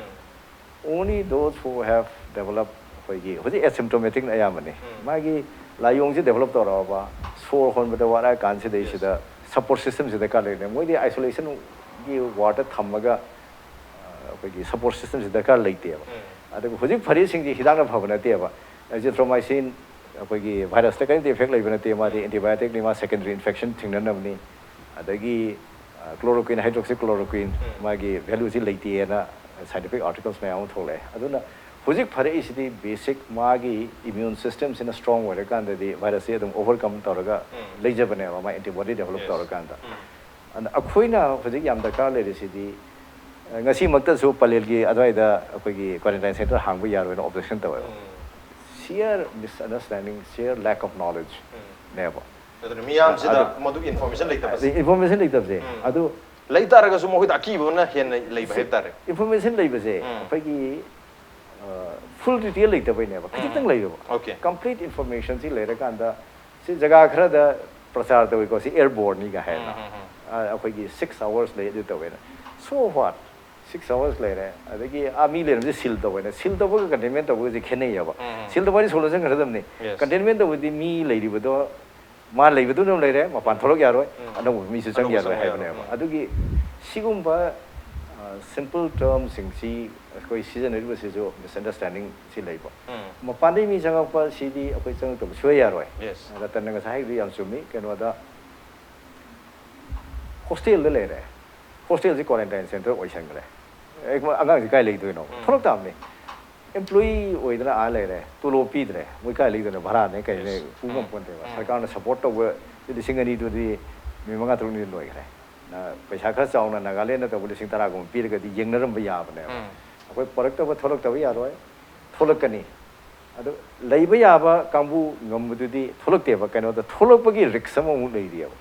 only those who have developed ꯑꯩꯈꯣꯏꯒꯤ ꯍꯧꯖꯤꯛ asymptomatic ꯑꯌꯥꯝꯕꯅꯤ ꯃꯥꯒꯤ ꯂꯥꯏꯑꯣꯡꯁꯤ develop ꯇꯧꯔꯛꯑꯕ ꯁꯣꯔ ꯍꯣꯟꯕꯗ ꯋꯥꯔꯛꯑ ꯀꯥꯟꯁꯤꯗꯩꯁꯤꯗ support systemꯁꯤ ꯗꯔꯀꯥꯔ ꯂꯩꯔꯦ ꯃꯣꯏꯗꯤ isolationꯒꯤ ꯋꯥꯔꯗ ꯊꯝꯃꯒ ꯑꯩꯈꯣꯏꯒꯤ support systemꯁꯤ ꯗꯔꯀꯥꯔ ꯂꯩꯇꯦꯕ ꯑꯗꯨꯒ ꯍꯧꯖꯤꯛ ꯐꯔꯤꯁꯤꯡꯁꯤ ꯍꯤꯗꯥꯛꯅ ꯐꯕ ꯅꯠꯇꯦꯕ azithromycin ꯑꯩꯈꯣꯏꯒꯤ ꯚꯥꯏꯔꯁꯇ ꯀꯔꯤꯝꯇ ꯏꯐꯦꯛ ꯂꯩꯕ ꯅꯠꯇꯦ ꯃꯥꯗꯤ ꯑꯦꯟꯇꯤꯕꯥꯏꯑꯣꯇꯤꯛꯅꯤ ꯃꯥ ꯁꯦꯀꯦꯟꯗꯔꯤ ꯏꯟꯐꯦꯛꯁꯟ ꯊꯦꯡꯅꯅꯕꯅꯤ ꯑꯗꯒꯤ ꯀ꯭ꯂꯣꯔꯣꯀ꯭ꯋꯤꯟ ꯍꯥꯏꯗ꯭ꯔꯣꯛꯁꯤ ꯀ꯭ꯂꯣꯔꯣꯀ꯭ꯋꯤꯟ ꯃꯥꯒꯤ ꯚꯦꯂꯨꯁꯤ ꯂꯩꯇꯦꯅ ꯁꯥꯏꯟꯇꯤꯐꯤꯛ ꯑꯥꯔꯇꯤꯀꯜꯁ ꯃꯌꯥꯝ ꯑꯃ ꯊꯣꯛꯂꯛꯑꯦ ꯑꯗꯨꯅ ꯍꯧꯖꯤꯛ ꯐꯔꯛꯏꯁꯤꯗꯤ ꯕꯦꯁꯤꯛ ꯃꯥꯒꯤ ꯏꯃ꯭ꯌꯨꯟ ꯁꯤꯁꯇꯦꯝꯁꯤꯅ ꯁ꯭ꯇ꯭ꯔꯣꯡ ꯑꯣꯏꯔꯀꯥꯟꯗꯗꯤ ꯚꯥꯏꯔꯁꯁꯤ ꯑꯗꯨꯝ ꯑꯣꯚꯔꯀꯝ ꯇꯧꯔꯒ ꯂꯩꯖꯕꯅꯦꯕ ꯃꯥ ꯑꯦꯟꯇꯤꯕꯣꯗꯤ ꯗꯦꯚꯂꯞ ꯇꯧꯔꯀꯥꯟꯗ ꯑꯗꯨꯅ ꯑꯩꯈꯣꯏꯅ ꯍꯧꯖꯤꯛ ꯌꯥꯝ ꯗꯔꯀꯥꯔ ꯂꯩꯔꯤꯁꯤꯗꯤ ꯉꯁꯤꯃꯛꯇꯁꯨ ꯄꯂꯦꯜꯒꯤ ꯑꯗꯨꯋꯥꯏꯗ ꯑꯩꯈꯣꯏꯒꯤ ꯀ꯭ꯋꯥꯔꯦꯟꯇꯥꯏꯟ ꯁꯦꯟꯇꯔ ꯍꯥꯡꯕ ꯌꯥꯔꯣꯏꯅ ꯑꯣꯕꯖꯦꯛꯁꯟ ꯇꯧꯋꯦꯕ sheer misunderstanding, sheer lack of knowledge. Never. ꯑꯗꯨꯅ ꯃꯤꯌꯥꯝꯁꯤꯗ ꯃꯗꯨꯒꯤ ꯏꯟꯐꯣꯔꯃꯦꯁꯟ ꯂꯩꯇꯕꯁꯦ information ꯂꯩꯇꯕꯁꯦ ꯑꯗꯨ ꯂꯩꯇꯥꯔꯒꯁꯨ ꯃꯈꯣꯏꯗ ꯑꯀꯤꯕꯅ ꯍꯦꯟꯅ ꯂꯩꯕ ꯍꯥꯏꯕ ꯇꯥꯔꯦ information ꯂꯩꯕꯁꯦ ꯑꯩꯈꯣꯏꯒꯤ full detail ꯂꯩꯇꯕꯩꯅꯦꯕ ꯈꯤꯇꯪ ꯂꯩꯌꯦꯕ complete information ꯁꯤ ꯂꯩꯔꯀꯥꯟꯗ ꯁꯤ ꯖꯒꯥ ꯈꯔꯗ ꯄ꯭ꯔꯆꯥꯔ ꯇꯧꯏꯀꯣ ꯁꯤ ꯑꯦꯌꯔꯕꯣꯔꯟꯅꯤꯒ ꯍꯥꯏꯅ ꯑꯩꯈꯣꯏꯒꯤ 6 hours ꯂꯩ ꯑꯗꯨ ꯇꯧꯋꯦꯅ so what 6 hours ꯂꯩꯔꯦ ꯑꯗꯒꯤ ꯃꯤ ꯂꯩꯔꯝꯁꯦ ꯁꯤꯜ ꯇꯧꯋꯦꯅ ꯁꯤꯜ ꯇꯧꯕꯒ ꯀꯟꯇꯦꯟꯃꯦꯟ ꯇꯧꯕꯒꯁꯦ ꯈꯦꯠꯅꯩꯌꯦꯕ ꯁꯤꯜ ꯇꯧꯕꯗꯤ ꯁꯣꯂꯨꯁꯟ ꯈꯔꯗꯕꯅꯤ ꯀꯟꯇꯦꯟꯃꯦꯟ ꯇꯧꯕꯗꯤ ꯃꯤ ꯂꯩꯔꯤꯕꯗꯣ ꯃꯥ ꯂꯩꯕꯗꯨꯅ ꯂꯩꯔꯦ ꯃꯄꯥꯟ ꯊꯣꯛꯂꯛ ꯌꯥꯔꯣꯏ ꯑꯅꯧꯕ ꯃꯤꯁꯨ ꯆꯪ ꯌꯥꯔꯣꯏ ꯍꯥꯏꯕꯅꯦꯕ ꯑꯗꯨꯒꯤ ꯁꯤꯒꯨꯝꯕ simple termsꯤꯡꯁꯤ ꯑꯩꯈꯣꯏ ꯁꯤꯖꯤꯟꯅꯔꯤꯕꯁꯤꯁꯨ misunderstanding ꯁꯤ ꯂꯩꯕ ꯃꯄꯥꯟꯗꯩ ꯃꯤ ꯆꯪꯉꯛꯄ ꯁꯤꯗꯤ ꯑꯩꯈꯣꯏ ꯆꯪꯉꯛꯇꯕ ꯁꯨꯡꯌꯥ ꯌꯥꯔꯣꯏ ꯔꯇꯟꯅ ꯉꯁꯥꯏ ꯍꯥꯏꯕꯗꯤ ꯌꯥꯝ ꯆꯨꯝꯃꯤ ꯀꯩꯅꯣꯗ ꯍꯣꯁꯇꯦꯜꯗ ꯂꯩꯔꯦ ꯍꯣꯁꯇꯦꯜꯁꯤ ꯀ꯭ꯋꯥꯔꯦꯟꯇꯥꯏꯟ ꯁꯦꯟꯇꯔ ꯑꯣꯏꯁꯟꯈ꯭ꯔꯦ ꯑꯉꯥꯡꯁꯤ ꯀꯥꯏ ꯂꯩꯗꯣꯏꯅꯣ ꯊꯣꯛꯂꯛ ꯇꯥꯕꯅꯤ ꯏꯝꯄ꯭ꯂꯣꯌꯤ ꯑꯣꯏꯗꯅ ꯂꯩꯔꯦ ꯇꯣꯂꯣꯞ ꯄꯤꯗ꯭ꯔꯦ ꯃꯣꯏ ꯀꯥꯏ ꯂꯩꯗꯣꯏꯅꯣ ꯚꯔꯥꯅꯦ ꯀꯩꯅꯦ ꯄꯨ ꯉꯝꯄꯣꯟꯇꯦꯕ ꯁꯔꯀꯥꯔꯅ ꯁꯞꯄꯣꯔꯠ ꯇꯧꯕ 2,200ꯗꯨꯗꯤ ꯅꯨꯃꯤꯠ 5-6ꯅꯤ ꯂꯣꯏꯈ꯭ꯔꯦ ꯄꯩꯁꯥ ꯈꯔ ꯆꯥꯎꯅ ꯅꯥꯒꯥꯂꯦꯟꯗ ꯇꯧꯕ 10,000ꯒꯨꯝꯕ ꯄꯤꯔꯒꯗꯤ ꯌꯦꯡꯅꯔꯝꯕ ꯌꯥꯕꯅꯦꯕ ꯑꯩꯈꯣꯏ ꯄꯣꯔꯛꯇꯕ ꯊꯣꯛꯂꯛꯇꯕ ꯌꯥꯔꯣꯏ ꯊꯣꯛꯂꯛꯀꯅꯤ ꯑꯗꯨ ꯂꯩꯕ ꯌꯥꯕ ꯀꯥꯡꯕꯨ ꯉꯝꯕꯗꯨꯗꯤ ꯊꯣꯛꯂꯛꯇꯦꯕ ꯀꯩꯅꯣꯗ ꯊꯣꯛꯂꯛꯄꯒꯤ ꯔꯤꯛꯁ ꯑꯃꯃꯨꯛ ꯂꯩꯔꯤꯑꯕ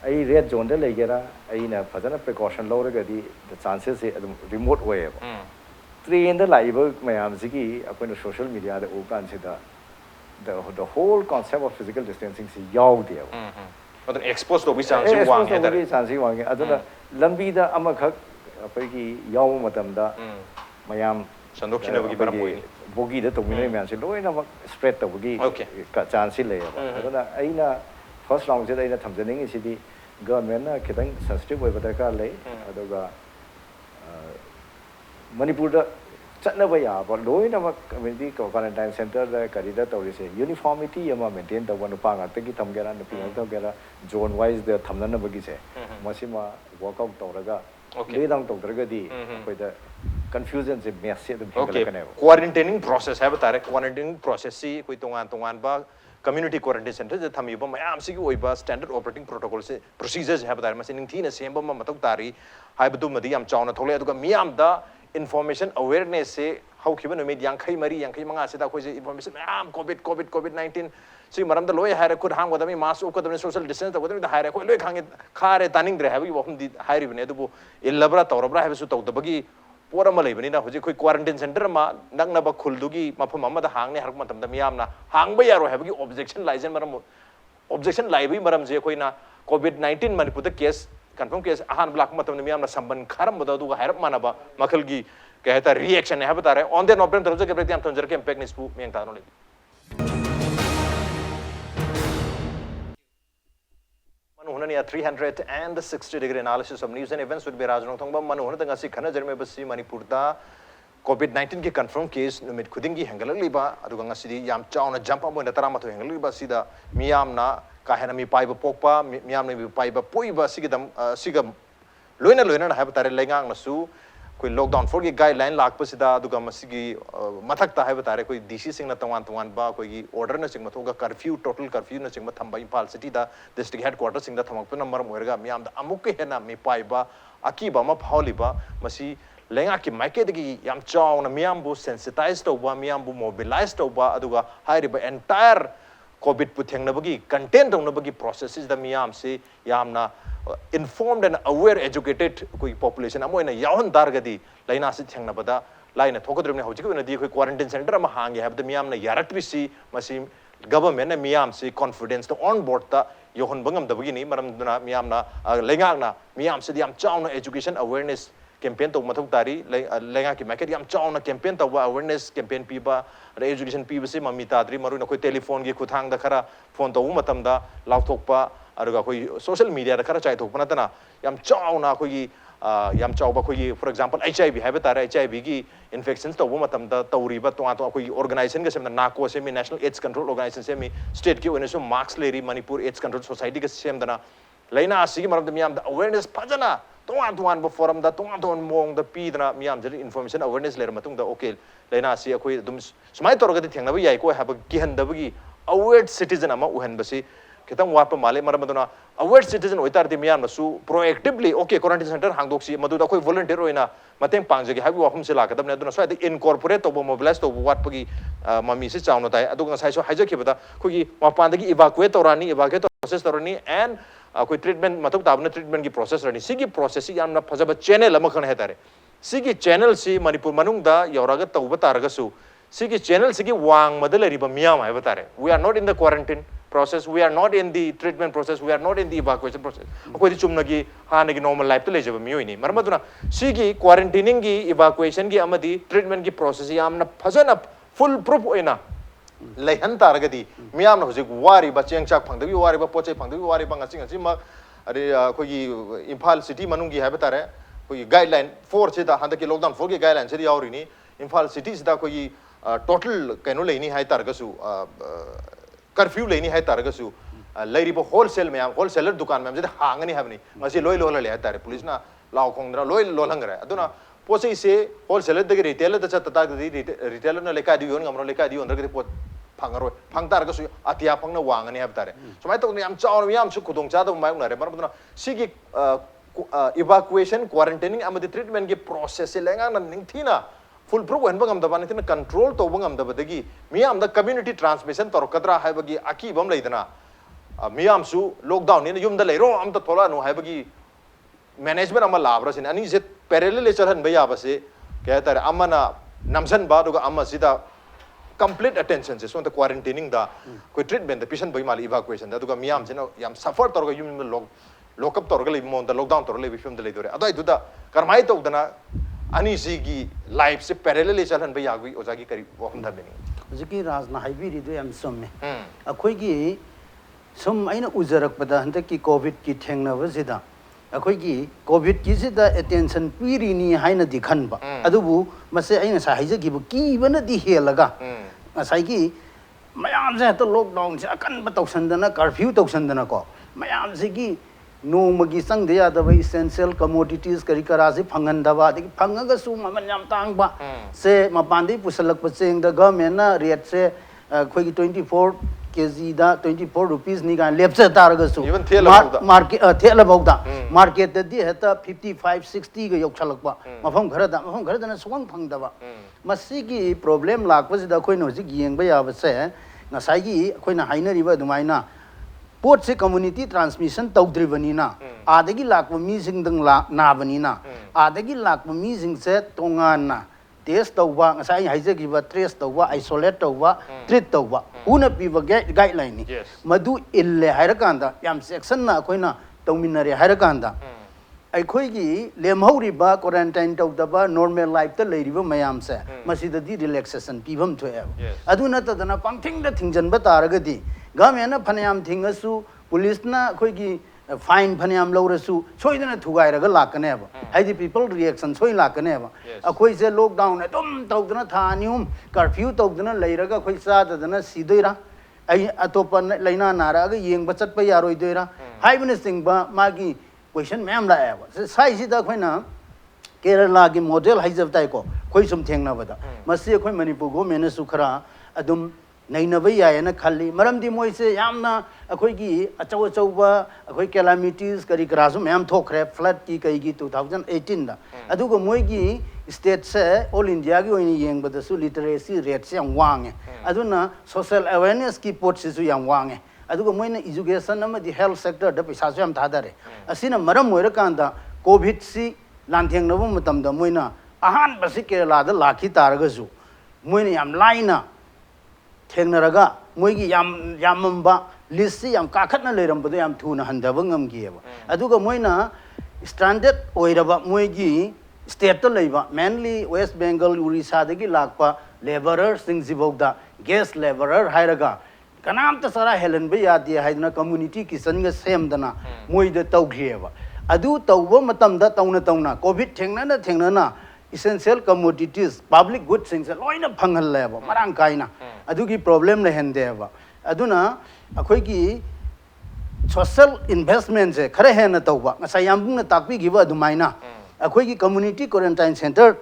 ꯑꯩ ꯔꯦꯗ ꯖꯣꯟꯗ ꯂꯩꯒꯦꯔꯥ ꯑꯩꯅ ꯐꯖꯅ ꯄ꯭रिꯀꯣꯁꯟ ꯂꯧꯔꯒꯗꯤ ꯆꯥꯟꯁꯦꯁꯁꯦ ꯑꯗꯨꯝ ꯔꯤꯃꯣꯠ ꯑꯣꯏꯌꯦꯕ ꯇ꯭ꯔꯦꯟꯗ ꯂꯥꯛꯏꯕ ꯃꯌꯥꯝꯁꯤꯒꯤ ꯑꯩꯈꯣꯏꯅ ꯁꯣꯁꯤꯌꯦꯜ ꯃꯤꯗꯤꯌꯥꯗ ꯎꯕ ꯀꯥꯟꯁꯤꯗ the whole concept of physical distancing ꯁꯤ ꯌꯥꯎꯗꯦꯕ ꯑꯗꯨꯅ ꯑꯦꯛꯁꯄꯣꯖ ꯇꯧꯕꯒꯤ ꯆꯥꯟꯁꯁꯤ ꯋꯥꯡꯉꯦ ꯍꯥꯏꯇꯥꯔꯦ ꯆꯥꯟꯁꯁꯤ ꯋꯥꯡꯉꯦ ꯑꯗꯨꯅ ꯂꯝꯕꯤꯗ ꯑꯃꯈꯛ ꯑꯩꯈꯣꯏꯒꯤ ꯌꯥꯎꯕ ꯃꯇꯝꯗ ꯃꯌꯥꯝ ꯁꯟꯗꯣꯛꯈꯤꯅꯕꯒꯤ ꯃꯔꯝ ꯑꯣꯏꯅꯤ ꯕꯣꯒꯤꯗ ꯇꯧꯃꯤꯟꯅꯔꯤꯕ ꯃꯌꯥꯝꯁꯦ ꯂꯣꯏꯅꯃꯛ ꯁ꯭ꯄ꯭ꯔꯦꯗ ꯇꯧꯕꯒꯤ ꯆꯥꯟꯁꯁꯤ ꯂꯩꯌꯦꯕ ꯑꯗꯨꯅ ꯑꯩꯅ ꯐꯥꯔꯁ ꯔꯥꯎꯟꯁꯤꯗ ꯑꯩꯅ ꯊꯝꯖꯅꯤꯡꯉꯤꯁꯤꯗꯤ ꯒꯚꯔꯟꯃꯦꯟꯠꯅ ꯈꯤꯇꯪ ꯁꯦꯟꯁꯤꯇꯤꯚ ꯑꯣꯏꯕ ꯗꯔꯀꯥꯔ ꯂꯩ ꯑꯗꯨꯒ ꯃꯅꯤꯄꯨꯔꯗ ꯆꯠꯅꯕ ꯌꯥꯕ ꯂꯣꯏꯅꯃꯛ ꯀꯝꯃ꯭ꯌꯨꯅꯤꯇꯤ ꯀ꯭ꯋꯥꯔꯦꯟꯇꯥꯏꯟ ꯁꯦꯟꯇꯔꯗ ꯀꯔꯤꯗ ꯇꯧꯔꯤꯁꯦ ꯌꯨꯅꯤꯐꯣꯔꯃꯤꯇꯤ ꯑꯃ ꯃꯦꯟꯇꯦꯟ ꯇꯧꯕ ꯅꯨꯄꯥ ꯉꯥꯛꯇꯒꯤ ꯊꯝꯒꯦꯔꯥ ꯅꯨꯄꯤ ꯉꯥꯛꯇ ꯊꯝꯒꯦꯔꯥ ꯖꯣꯟ ꯋꯥꯏꯁꯗ ꯊꯝꯅꯅꯕꯒꯤꯁꯦ ꯃꯁꯤꯃ ꯋꯥꯔꯛ ꯑꯥꯎꯠ ꯇꯧꯔꯒ ꯂꯦ ꯗꯥꯎꯟ ꯇꯧꯗ꯭ꯔꯒꯗꯤ ꯑꯩꯈꯣꯏꯗ confusionꯁꯦ ꯃꯦꯁꯁꯦ ꯑꯗꯨꯝ ꯍꯦꯟꯒꯠꯂꯛꯀꯅꯦꯕ क्वारंटाइनिंग प्रोसेस है बता रहे क्वारंटाइनिंग प्रोसेस सी कोई तोान बा कम्युनिटी क्वारंटाइन सेंटर से थमीब मैम से स्टैंडर्ड ऑपरेटिंग प्रोटोकॉल से प्रोसीजर्स है बता रहे निंथीन सेम मत तारी चाउन थोले मियामदा इन्फॉर्मेशन अवेयरनेस से हौखिब नुमित 50-60 से इन्फॉर्मेशन मैम कोविड-19 सी मरमदा लोय हायरे खुद हांगदमी मास्क उपकदमी सोशल डिस्टेंस तगदमी हायरे कोई लोय खांगे खारे तानिंग्रे है वहमदी हायरिबने अदुबु इल्लबरा तौरबरा है तौदबगी पोर अमा लेबनिना हुजे कोई क्वारंटाइन सेंटर अमा नंगनबा खुलदुगी मफम अमदा हांगने हरक मतमदा मियामना हांगबा यारो हैबगी ऑब्जेक्शन लाइजन मरम ऑब्जेक्शन लाइबी मरम जे कोइना कोविड-19 Manipur case confirm case Ahaan block मतमदा मियामना संबंध खरम बदा दुगा हैरप मानबा मखलगी कहता रिएक्शन है बता रहे ऑन द ऑपरेन तरफ से के प्रति हम तंजर के इम्पैक्ट निस्पू मियंग तानो ले Manung 360-degree analysis of news and events with Raj Nongthombam Manung ngasi khana jarme basi Manipur da COVID-19 ke confirm case numit khudingi hengalaliba aduga ngasi di yam chauna jump am na tarama tho hengalaliba sida miyamna kahena mi paiba pokpa miyamna mi paiba poiba sigidam sigam loina na habtare lengang nasu कोई lockdown four की guideline लापसीदा मथक्ता है बतारे कोई DC Singh तोान बा कोई order न चिंग curfew total curfew न चिंग थम Imphal city district headquarter Singh थमकपन मरम होरगा मियाम अमुक हेना मिपाइबा अकीबा अमा फाउलिबा मसी लेंगा की माइकेदगी याम चाउना मियामबु सेंसिटाइज तौबा मियामबु मोबिलाइज तौबा अदुगा हाइरिबा एंटायर कोविड पुथेंगनबगी कंटेन तौनबगी प्रोसेस द मियाम से यामना informed and aware educated कोई population अमोइना यावन दारगदी लाइना से थेंगनबदा लाइना थोकद्रमने हौजिक ओइनादी कोई क्वारंटाइन सेंटर अमा हांगे हाबद मियामना यारक्बिसी मसी government na miyam si confidence to on board ta yohon bangam da begini maram duna miyam na lengak na miyam si diam chauna education awareness campaign to mathuk tari lenga ki market yam chauna campaign to awareness campaign piba education piba se mamita tari maru na koi telephone gi khuthang da khara phone to matam da lauthokpa aruga koi social media da khara chai thokpa na tana yam chauna koi yam chauba koi for example HIV have tare HIV gi infections to matam da tawriba to koi organization ga sem na ko semi national AIDS control organization semi state ki oneso marks leri Manipur AIDS control society ga sem dana laina asigi maram da miyam da awareness phajana tuan ba forum da tuan mong da pi dana miyam jeli information awareness ler matung da okay laina si akoi dum smai tor ga di thengna ba yai ko ha ba ki han da gi aware citizen ama uhan ba si kitang wa pa male maram dana aware citizen oitar di miyam su proactively okay quarantine center hangdok si madu da koi volunteer oina mateng pangjagi habi wa hum se la ka dam ne duna so da incorporate to mobilize to wat pagi mami se chawno tai adu ga sai so haja ki bada ko gi wa pan da gi evacuate torani evacuate process torani and कोई treatment मतलब ताबने treatment की process रहनी सिगी process याम ना फजब channel अमा खन है तारे सिगी channel सी मणिपुर मनुंग दा यौराग तौब तारगसु सिगी चैनल सिगी वांग मदल रिबा मियाम है बतारे we are not in the quarantine process we are not in the treatment process we are not in the evacuation process ko di chumna gi hana gi normal life to le jaba mi ni marmaduna sigi quarantining gi evacuation gi amadi treatment gi process yam na phajana full proof oina leihan taragadi miyam na hojik wari ba cheng chak phangdabi wari ba pochai phangdabi wari ba ngasi ngasi ma are khoi Imphal city manung gi habi tare khoi guideline 4 che da handa ki lockdown 4 gi guideline che yauri ni Imphal city da khoi total kaino leini hai targasu curfew leini hai targasu lairi ba wholesale me wholesaler dukan me jada hangani habni ngasi loi lo le tare police na law khongdra loi lo langra aduna पोसे इसे wholesaler दगे retailer दचा तता गदि retailer न लेका दियोन गमरो लेका दियोन दगे पोत फंगरो फंगतार गसु Atiya फंगना Vangani hub तारे समाय तो याम चाव याम सु खुदोंग चा दो माय उनारे मरबदना सिगी इवैक्यूएशन क्वारंटाइनिंग अमदि ट्रीटमेंट के प्रोसेस से लेंगा न निंगथिना फुल प्रूफ हन बगम दबा निथिन कंट्रोल तो बगम दबदगी मियाम द कम्युनिटी ट्रांसमिशन तोरकद्रा हायबगी अकी बम लेदना मियाम सु लॉकडाउन ने युम द लेरो अम त थोला नु हायबगी मैनेजमेंट अमा लाब्रा सिन अनि जे पैरेलल चलहन भैया बसे क्या तारे अमना नमसन बाद होगा अम्मा सीधा कंप्लीट अटेंशन से सोंत क्वारंटाइनिंग दा कोई ट्रीटमेंट द पेशेंट भई माल इवैक्यूएशन दा दुगा मियाम जेनो याम सफर तोरगा युम लॉकअप तोरगा ले मोन द लॉकडाउन तोरगा ले विफम द ले दोरे अदai दुदा करमाई तो दना अनि सीगी लाइफ से पैरेलल चलहन भैया आगवी ओजागी करी वहम धबेनी जिकी राजना हाइबी रिदो याम सम अखोई की सम आइना उजरक पदा हंत की कोविड की थेंगनव जिदा अखोई की कोविड की जिदा अटेंशन पीरिनी हाइना दिखनबा अदुबु मसे आइना सा हाइजगिबु कीबना दि हेलगा असai की मयाम से तो लॉकडाउन से अकन बतौसंदना कर्फ्यू तौसंदना को मयाम से की नोमगी संग दे यादव एसेंशियल कमोडिटीज करी करा से फंगन दवा दि फंगगा सु ममन याम तांगबा से मपांदी पुसलक पचेंग द गवर्नमेंट ना रेट से खोई 24 केजी दा 24 रुपीस निगा लेप्से तारगसु मार्केट थेला बौदा मार्केट दी हेता 55 60 ग योक्छलकबा मफम घरदा ना सुवंग फंगदबा मसीगी प्रॉब्लम लाकबसि दा खोइ नोजि गियंग बया बसे नसाइगी खोइना हाइनरिबा दुमाइना पोट से कम्युनिटी ट्रांसमिशन तौद्रिबनिना आदगी लाकबा मीसिंग दंग नाबनिना आदगी लाकबा मीसिंग से तोंगाना टेस्ट तौबा ngасai हाइजगिबा ट्रेस तौबा आइसोलेट तौबा ट्रीट तौबा उना पीबा गाइडलाइन नि मदु इल्ले हाइरकांदा याम सेक्शन ना कोइना तौमिनरे हाइरकांदा अखोइगी लेमहौरिबा क्वारंटाइन तौदबा नॉर्मल लाइफ त लेरिबा मयाम से मसिददी रिलैक्सेशन पीबम थोए अदुना तदना पंथिंग द थिंजनबा तारगदी गवर्नमेंट फनयाम थिंगसु पुलिस ना अखोइगी फाइन फनयाम लौरसु सोइदना थुगाइरगा लाकनेब हाइदि पीपल रिएक्शन सोइ लाकनेब अखोइ से लॉकडाउन एकदम तौदना थानियम curfew तौदना लेरगा अखोइ Sadhana सिदोइरा ai atopa laina nara ga yeng bachat pa yaroi doira haibne singba magi question ma'am la aba sai si da khoina kerala gi model haijab tai ko khoi sum thengna bada masi khoi manipur go mena sukhara adum naina bai ya na khalli maram di moi se yamna akhoi gi achau achau ba akhoi calamities kari krasu ma'am thokre flood ki kai gi 2018 da adu go moi gi state se all india gi oini yeng bada su literacy rate se yang wang aduna social awareness ki pot se su yang wang adu go moi na education ama di health sector da paisa su yam thadare asina maram moira kanda covid si lantheng na bu matam da moi na ahan basi kerala da lakhi targa su moi na yam laina थेंगनरगा moigi yamamba list si yam kakhatna leiram bado yam thuna handaba ngamgieba aduga moina stranded oiraba moigi state to leiba mainly West Bengal Orissa dagi lakpa laborer sing zibogda guest laborer hairaga kanam ta sara helen be yadi haidna community kisan ga sem dana moida tawghieba adu tawba matamda tawna covid thengna na essential commodities public goods things loina phangal leba marang kaina adugi problem le hendeba aduna akhoi gi social investment se khare hena tawba ngasai yambung na takpi giba adumaina akhoi gi community quarantine center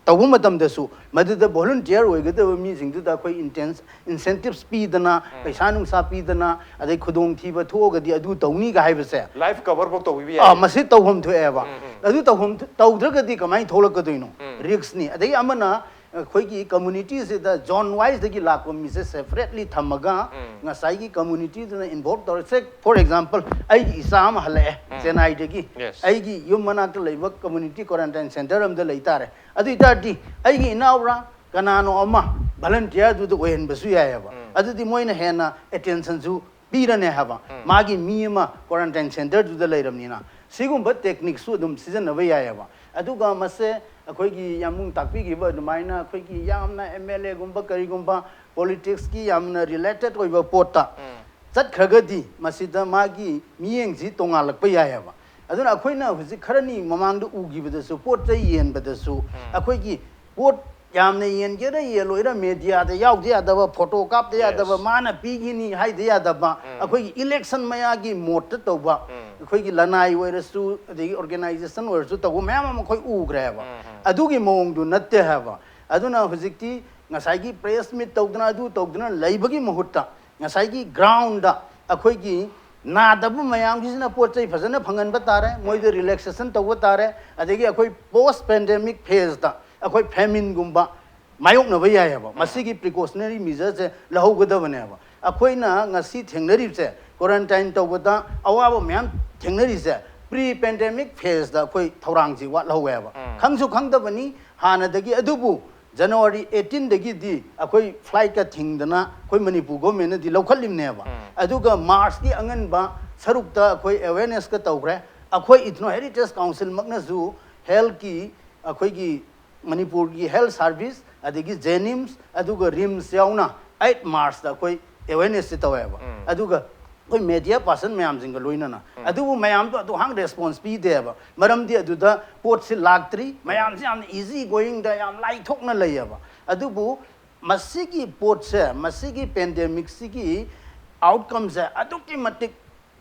tawbu matam dasu maduda volunteer oigada mi singdu da khoi intense incentives pi dana paisa nung sa pi dana adai khudong thiba thogadi adu tawni ga haiba se life cover bok to wi masi tawhom thoeba adu tawhom tawdragadi kamai tholakadoino risks ni adai amana khoi gi community se da zone wise dagi lakwa mi se separately thamaga ngasai gi community dana involved tor se for example ai isam hale senai dagi ai gi yum manak leiba community quarantine center am da leitare adu itadi ai gi inaura kanano ama volunteer du ohen basu yayaba adu di moina hena attention ju pirane haba magi mi ma quarantine center du da leiramnina sigumba technique su dum season aba yayaba aduga mase akhoi yamung takpi gi ba dumaina akhoi gi yamna MLA gumba kari gumba politics ki yamna related oiba pota chat khagadi masida magi miyeng ji tongalak pa yayaba aduna akhoi na huji kharani mamang du ugi bada su pot chai yen bada su akhoi gi pot yamna yen gera yeloira media da yaw dia da photo kap dia da mana pi gi ni hai dia da ba akhoi gi election maya gi mot to ba akhoi gi lanai oirasu the organization oirasu to mayam ma khoi ugre ba adugi mong du natte ha ba aduna hujikti ngasai gi press meet tawdana adu tawdana laibagi mahutta ngasai gi ground da akhoi gi na dabu mayam gi na pochai phajana phangan ba tare moi de relaxation to tare adegi akhoi post pandemic phase da akhoi famine gumba mayok na ba ya ba masigi precautionary measures se lahu gada bane ba akhoi na ngasi thengnari se quarantine to da awaba mayam thengnari se pre pandemic phase da akhoi thorang ji wa lahu ba khangsu khangda bani hana dagi adubu January 18 dagi di akhoi flight ka thingdana akhoi Manipur government di lokhalim ne ba aduga March ki angan ba saruk ta akhoi awareness ka tawgre akhoi itno heritage council makna zu health ki akhoi gi Manipur ki health service adigi Jenims aduga Rims yauna 8 March da akhoi awareness ta taweba aduga koi media person mayam jing loina na adu mayam to adu hang response pi deba maram di adu da pot si lagtri mayam si am easy going da yam lai thok na layaba adu bu masigi pot se masigi pandemic sigi outcomes se adu ki matik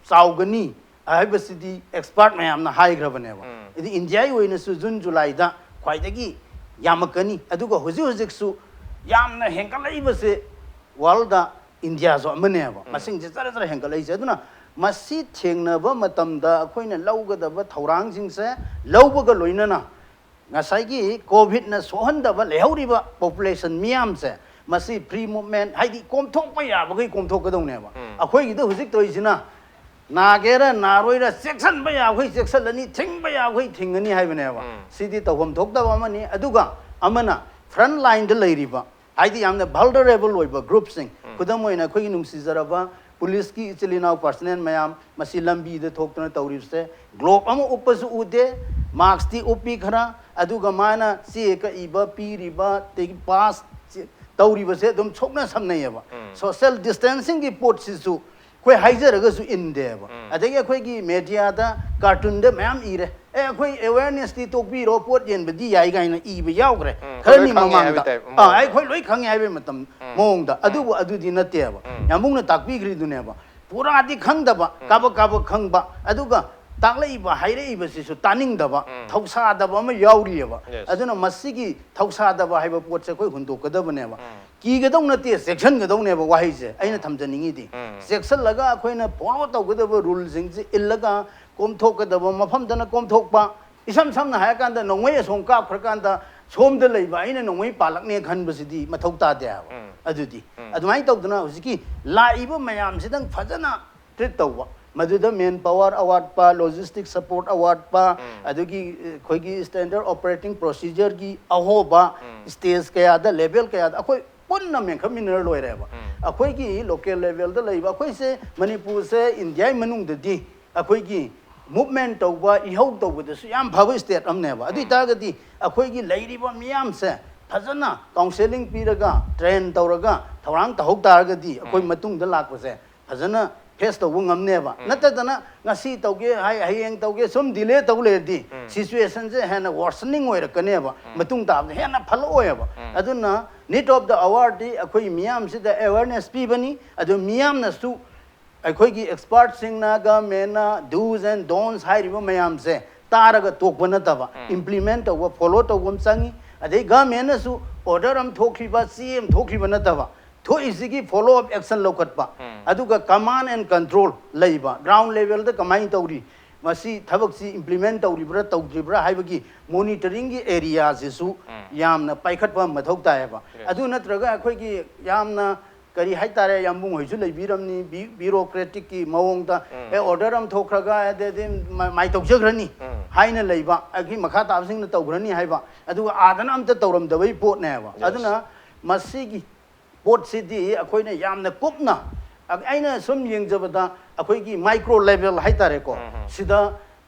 saugani ai basidi expert mayam na high grabane ba idi india yoina su June July da khwai dagi yamakani adu ga huji hujik su yamna henkalai base world da India so maneba masing jara jara hengalai se aduna masi thengnaba matamda akoina laugadaba thaurang jing se laubaga loinana ngasai gi covid na sohandaba lehoriba population miam se masi pre movement haidi komthok pa ya ba gi komthok gadong ne ba akoi gi da hujik toisina nagera naroira section ba ya khoi section ani thing ba ya khoi thingani haibane ba sidi tawham thokda ba mani aduga amana front line da leiriba haidi yamna vulnerable oiba group sing kudam oina khoi nungsi jaraba police ki chilina personnel mayam masi lambi de thokna tawribse globe am upasu ude marks ti upi khara aduga mana si ka iba pi riba te pass tawriba se dum chokna samnai ba social distancing ki pot sisu khoi haijaraga su inde ba adagi khoi gi media da cartoon de mayam ire khoi awareness ti tokbi ro pot yen bdi yai gaina i ba yaugre kharni mamang da ai khoi loi khang yai be matam mong da adu adu di na te ba yamung na takbi gri du ne ba pura di khang da ba kaba khang ba aduga taklai ba hairei ba sisu taning da ba thausa da ba ma yauri ba aduna masigi thausa da ba haiba pot se khoi hundok kada ba ne ba ki gadong na te section gadong ne ba wahai se aina thamjaningi di section laga khoina follow taw gadaba rule jing ji illaga komthok gadaba mafam dana komthok ba isam samna haya kan da nongwei song ka phar kan da som da lei ba aina nongwei palak ne khan ba sidi mathau ta de ba adudi adumai taw dana husiki laiba mayam sidang phajana treat taw ba maduda manpower award pa logistic support award pa adugi khoigi standard operating procedure gi aho ba stage kaya da level kaya da khoi पुन्ना में खमिनर लोइरे बा अखोई की local level the लेबा अखोई से मणिपुर से India मनुंग ददी अखोई की मूवमेंट तौबा इहौ तौबदसु याम फबा स्टेट अमनेबा अदि तागदी अखोई की लेरिबा मियाम से फजना काउंसलिंग पीरगा ट्रेन तौरगा थौरांग तहौ तारगदी अखोई मतुंग द लाकबसे फजना फेस तौबु ngamneba natadana ngasi tauge hayeng tauge sum delay tawledi situation je hena worsening oirakaneba matung tab hena phal oyaba aduna need of the award di akhoi miyam se the awareness pibani adu miyam na su akhoi gi expert sing na ga mena do's and don'ts hairiba mayam se taraga tokbana taba implement tawba follow tawbam changi adei ga mena su order am thokriba cm thokriba na taba to isigi follow up action lokatpa aduga command and control leiba ground level da kamai tawri masi thabak si implement tawri bra tawdribra haibagi monitoring gi area jisu yamna paikhatpa mathau taeba adu natraga akhoi gi yamna kari haitare yambung hoisu leibiramni bureaucratic ki mawong da e order am thokraga de mai tawjagrani haina leiba agi makha tabsing na tawgrani haiba adu adana am ta tawram da bai pot neba aduna masi gi pot city akoina yamna kupna aina sum yengjabada akoigi micro level haitare ko sida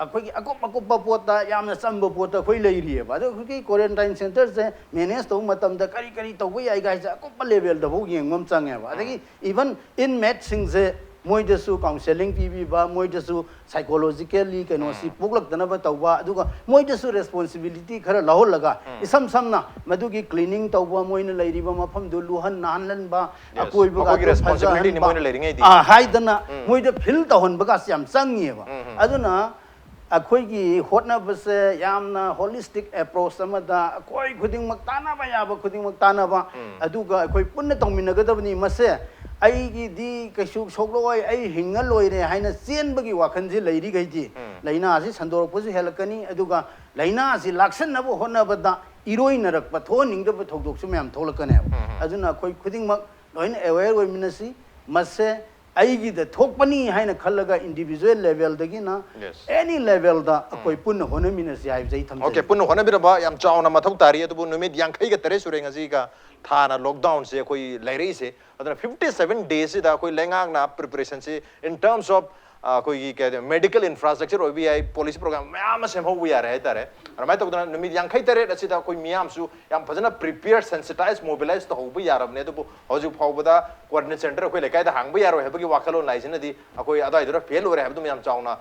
akoigi akop pota yamna samba pota khoi leiri ba do ki quarantine center se manage to matam da kari to wi ai ga ja akop level da bo yengom change ba adagi even inmate sing se moi jasu counseling pb ba moi jasu psychologically kano si puglak dana ba tawba aduga moi jasu responsibility khara lahol laga isam samna madugi cleaning tawba moi na leiri ba mafam du luhan nanlan ba akoi ba ga responsibility ni moi na leiri ngai di hai dana moi da fil tahon ba ga siam changi ba aduna akoi gi hotna base yamna holistic approach samada akoi khuding mak tana ba ya ba khuding mak tana ba aduga akoi punna tongmina ga dabni mase ai gi di kaisuk sokloi ai hingal loire haina chen bagi wakhan ji leiri gai ji leina asi sandor posu helakani aduga leina asi laksan na bo honna bada iroi narak pa tho ning da thodok su myam tholakane aduna khoi khuding mak loina aware oi minasi mase ai gi da thokpani haina khallaga individual level dagi na any level da koi punna hona minasi ai jai tham okay punna hona bira ba yam chauna mathau tari adu numit yankhai ga tare surenga ji ga thana lockdown se koi lairei se aduna 57 days da koi lengang na preparation se in terms of koi ke medical infrastructure obi ai policy program myam sem ho ya re tare ramai to dana numit yankhai tare da sida koi myam su yam phajana prepared sensitize mobilize to ho bu ya rabne to hoju phawbada coordinate center koi lekai da hang bu ya ro hebagi wakhalon laisina di koi adai dura fail ore hebdu myam chauna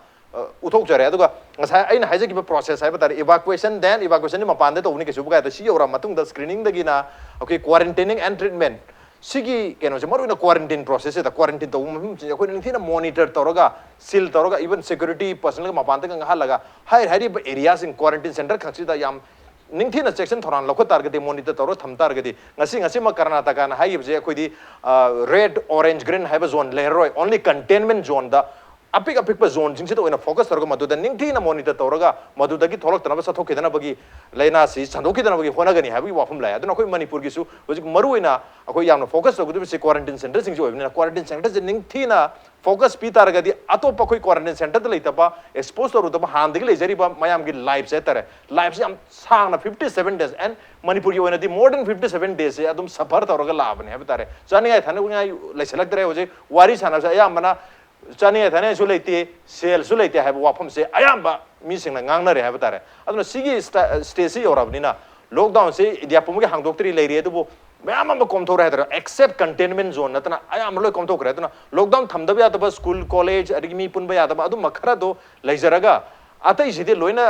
uthok jare aduga ngasai aina haije ki process hai batare evacuation then evacuation ni mapan de to ni ke subu ga da si ora matung da screening da gina okay quarantining and treatment sigi keno je maru na quarantine process da quarantine to ko ni thina monitor toroga seal toroga even security personal mapan da nga halaga hai areas in quarantine center khachi da yam ningthina section thoran lokho target monitor toro tham target ngasi ma karnataka na hai je khoi di red orange green have zone leroi only containment zone da apik zone jing se to ina focus targa madu da ningthina monitor toroga madu da gi tholok tana ba sathok kidana bagi laina si sandok kidana bagi hona gani habi wafum la aduna koi manipur gi su hojik maru ina akoi yamna focus to gudu se quarantine center sing jo na quarantine center je ningthina focus pi targa di atop koi quarantine center da leita ba expose to ruda ba hand gi lejari ba mayam gi live se tare live se am sang na 57 days and manipur gi ina di more than 57 days se adum safar toroga labne habi tare chani ai thane ngai leiselak dare hoje wari sana sa ya mana chani thane su leite sel su leite have wafam se ayamba mi sing na ngang na re have tare aduna sigi stage yorab ni na lockdown se dia pumuge hang doctor leiri edu mayam am kom thora hedra except containment zone natana ayam loi kom thokre aduna lockdown thamda ya ta school college adigi mi punba ya ta adu makhara do leijaraga atai sidi loina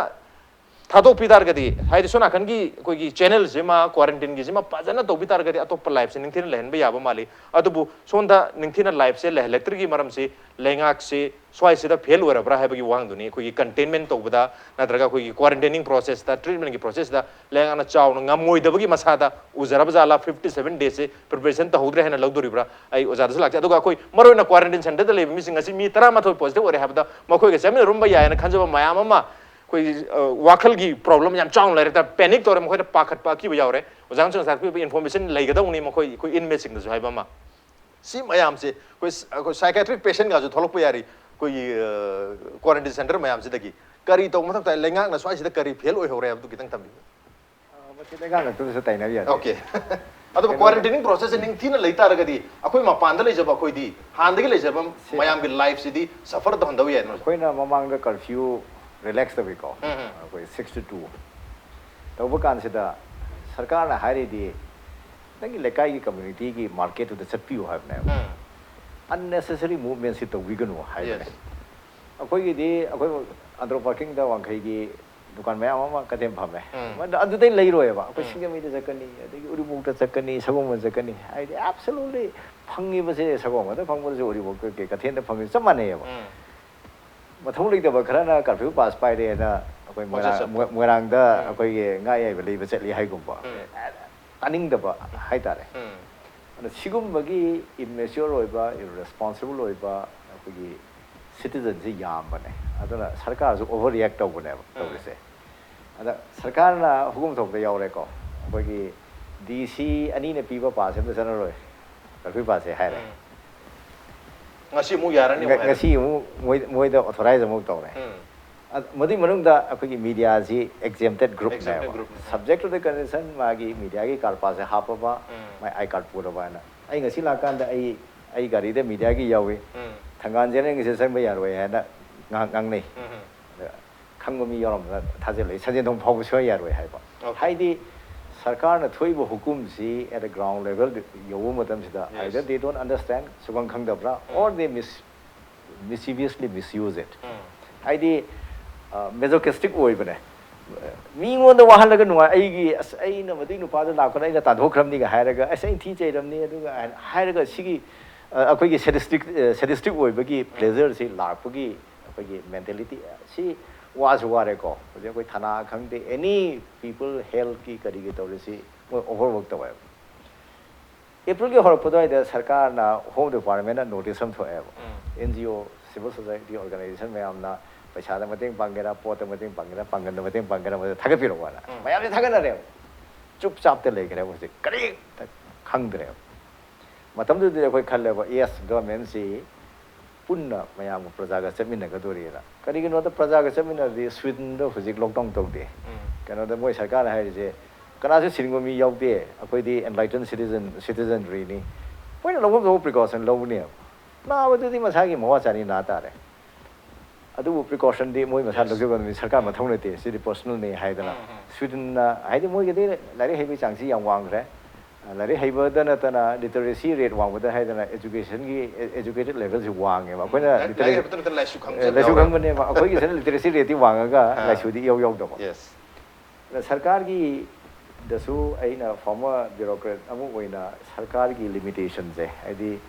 thado pitar gadi hai sona khan gi koi gi channel jema quarantine gi jema pajana to pitar gadi atop live se ningthina lehen ba yaba mali adubu sonda ningthina live se lehelekter gi maram se lengak se swai se da fail ora bra hai ba gi wang duni koi gi containment to bada nadraga koi gi quarantining process da treatment gi process da lengana chaw na ngamoi da ba gi masada uzara bajala 57 days se preparation ta hodre hena lagdori bra ai ozada se lakti aduga koi maroi na quarantine center da le mi singa si mi tara ma thoi positive ore ha da ma koi ge semin room ba ya na khanjaba mayam ma koi wakal gi problem yam chang la reta panic tore mo pakhat pa ki ba yaure ojang chang sa ki information lai ga da uni mo koi inmate sing da jai ba ma si mayam se koi psychiatric patient ga jo tholok pa yari koi quarantine center mayam se dagi kari to ma ta lenga na swai se da kari fail oi hore ab tu kitang tam ma se lenga na tu se tai na ya okay ꯑꯗꯨꯕꯨ ꯀ꯭ꯋꯥꯔꯦꯟꯇꯤꯅꯤꯡ ꯄ꯭ꯔꯣꯁꯦꯁꯁꯦ ꯅꯤꯡꯊꯤꯅ ꯂꯩꯇꯥꯔꯒꯗꯤ ꯑꯩꯈꯣꯏ ꯃꯄꯥꯟꯗ ꯂꯩꯖꯕ ꯑꯩꯈꯣꯏꯗꯤ ꯍꯥꯟꯅꯗꯒꯤ ꯂꯩꯖꯕ ꯃꯌꯥꯝꯒꯤ ꯂꯥꯏꯐꯁꯤꯗꯤ shepherd ꯇꯧꯍꯟꯗꯕ ꯌꯥꯏ ꯑꯩꯈꯣꯏꯅ ꯃꯃꯥꯡꯗ ꯀꯔꯐ꯭ꯌꯨ ꯔꯤꯂꯦꯛꯁ ꯇꯧꯏꯀꯣ ꯑꯩꯈꯣꯏ 6 to 2 ꯇꯧꯕ ꯀꯥꯟꯁꯤꯗ ꯁꯔꯀꯥꯔꯅ ꯍꯥꯏꯔꯤꯗꯤ ꯅꯪꯒꯤ ꯂꯩꯀꯥꯏꯒꯤ ꯀꯝꯃ꯭ꯌꯨꯅꯤꯇꯤꯒꯤ ꯃꯥꯔꯀꯦꯠꯇꯨꯗ ꯆꯠꯄꯤꯌꯨ ꯍꯥꯏꯕꯅꯦꯕ unnecessary movements ꯇꯧꯕꯤꯒꯅꯨ ꯍꯥꯏꯕꯅꯦ ꯑꯩꯈꯣꯏꯒꯤꯗꯤ ꯑꯩꯈꯣꯏ ꯑꯟꯗ꯭ꯔꯣ ꯄꯥꯔꯀꯤꯡꯗ ꯋꯥꯡꯈꯩꯒꯤ ꯗꯨꯀꯥꯟ ꯃꯌꯥꯝ ꯑꯃ ꯀꯩꯊꯦꯜ ꯐꯝꯃꯦ ꯑꯗꯨꯗꯩ ꯂꯩꯔꯣꯏꯕ ꯑꯩꯈꯣꯏ ꯁꯤꯡꯖꯃꯩꯗ ꯆꯠꯀꯅꯤ ꯑꯗꯒꯤ ꯎꯔꯤꯄꯣꯛꯇ ꯆꯠꯀꯅꯤ ꯁꯒꯣꯜꯕꯟꯗ ꯆꯠꯀꯅꯤ ꯍꯥꯏꯗꯤ ꯑꯦꯕꯁꯣꯂꯨꯠꯂꯤ ꯐꯪꯉꯤꯕꯁꯦ ꯁꯒꯣꯜꯕꯟꯗ ꯐꯪꯕꯗꯁꯨ ꯎꯔꯤꯄꯣꯛ ꯀꯩꯊꯦꯜꯗ ꯐꯪꯕꯁꯨ ꯆꯞ ꯃꯥꯟꯅꯩꯌꯦꯕ ꯃꯊꯧ ꯂꯩꯇꯕ ꯈꯔꯅ ꯀꯔꯐ꯭ꯌꯨ ꯄꯥꯁ ꯄꯥꯏꯔꯦꯅ ꯑꯩꯈꯣꯏ ꯃꯣꯏꯔꯥꯡꯗ ꯑꯩꯈꯣꯏꯒꯤ ꯉꯥ ꯑꯌꯥꯏꯕ ꯂꯩꯕ ꯆꯠꯂꯤ ꯍꯥꯏꯒꯨꯝꯕ ꯇꯥꯅꯤꯡꯗꯕ ꯍꯥꯏꯇꯥꯔꯦ ꯑꯗꯣ ꯁꯤꯒꯨꯝꯕꯒꯤ immature ꯑꯣꯏꯕ irresponsible ꯑꯣꯏꯕ ꯑꯩꯈꯣꯏꯒꯤ citizenꯁꯤ ꯌꯥꯝꯕꯅꯦ ꯑꯗꯨꯅ ꯁꯔꯀꯥꯔꯁꯨ ꯑꯣꯚꯔ ꯔꯤꯌꯦꯛ ꯇꯧꯕꯅꯦꯕ ꯇꯧꯔꯤꯁꯦ ꯑꯗ ꯁꯔꯀꯥꯔꯅ ꯍꯨꯀꯨꯝ ꯊꯣꯛꯄ ꯌꯥꯎꯔꯦꯀꯣ ꯑꯩꯈꯣꯏꯒꯤ DC ꯑꯅꯤꯅ ꯄꯤꯕ ꯄꯥꯁ ꯑꯝꯇ ꯆꯠꯅꯔꯣꯏ ꯀꯔꯐ꯭ꯌꯨ ꯄꯥꯁꯁꯦ ꯍꯥꯏꯔꯦ ngasi mu yarani ngasi mu moida authorize amuk tawre madi manungda akhoi media ji exempted group na subject to the condition magi media gi karpa se hapaba my I card puraba na ai ngasi la kan da ai gari de media gi yawi thangan je ne ngisi sang ba yaroi ha na ngang nei khangba mi yaram da thajel lai sajen dong phau so yaroi hai ba hai di sarkar na thoibo hukum si at the ground level yobu matam sida either they don't understand sugang khangdabra or they mischievously misuse it haidi masochistic oibane mi ngonda wahalaga nuwa aigi aina madi nupa da lakona aina tadhokramni ga hairaga asai thi cheiramni aduga hairaga sigi akhoi gi sadistic oibagi pleasure si lakpagi akhoi gi mentality si was ware ko je koi thana khangde any people health ki kari ge tawrisi overwork tawai April ke horpoda ida sarkar na home department na notice am thoe NGO civil society organization me amna paisa da mateng pangera pot da mateng pangera pangan da mateng pangera ma thaga piro wala mayam thaga na re chup chap te legre ho se kari khangdre matam du de koi khalle ba yes government si punna mayam praja ga chamina ga dori ra kari gino da praja ga chamina di Sweden do hujik lockdown tawde kano da moi sarkar hai je kana se singo mi yauk de akoi di enlightened citizenry ni point lo precaution lo ne na ba du di masa gi mawa chani na ta re adu precaution di moi masa logyo ga mi sarkar ma thong ne te si personal ne hai da na Sweden na hai di moi ge de lari hai bi chang si yang wang re lari hai ba da na ta na literacy rate wang ba da hai da na education gi educated level si wang e ba koi na literacy la su khang ne ba akoi gi sen literacy rate ti wang ga la su di yaw da ba yes sarkar gi dasu aina former bureaucrat amu oina sarkar gi limitation je haidi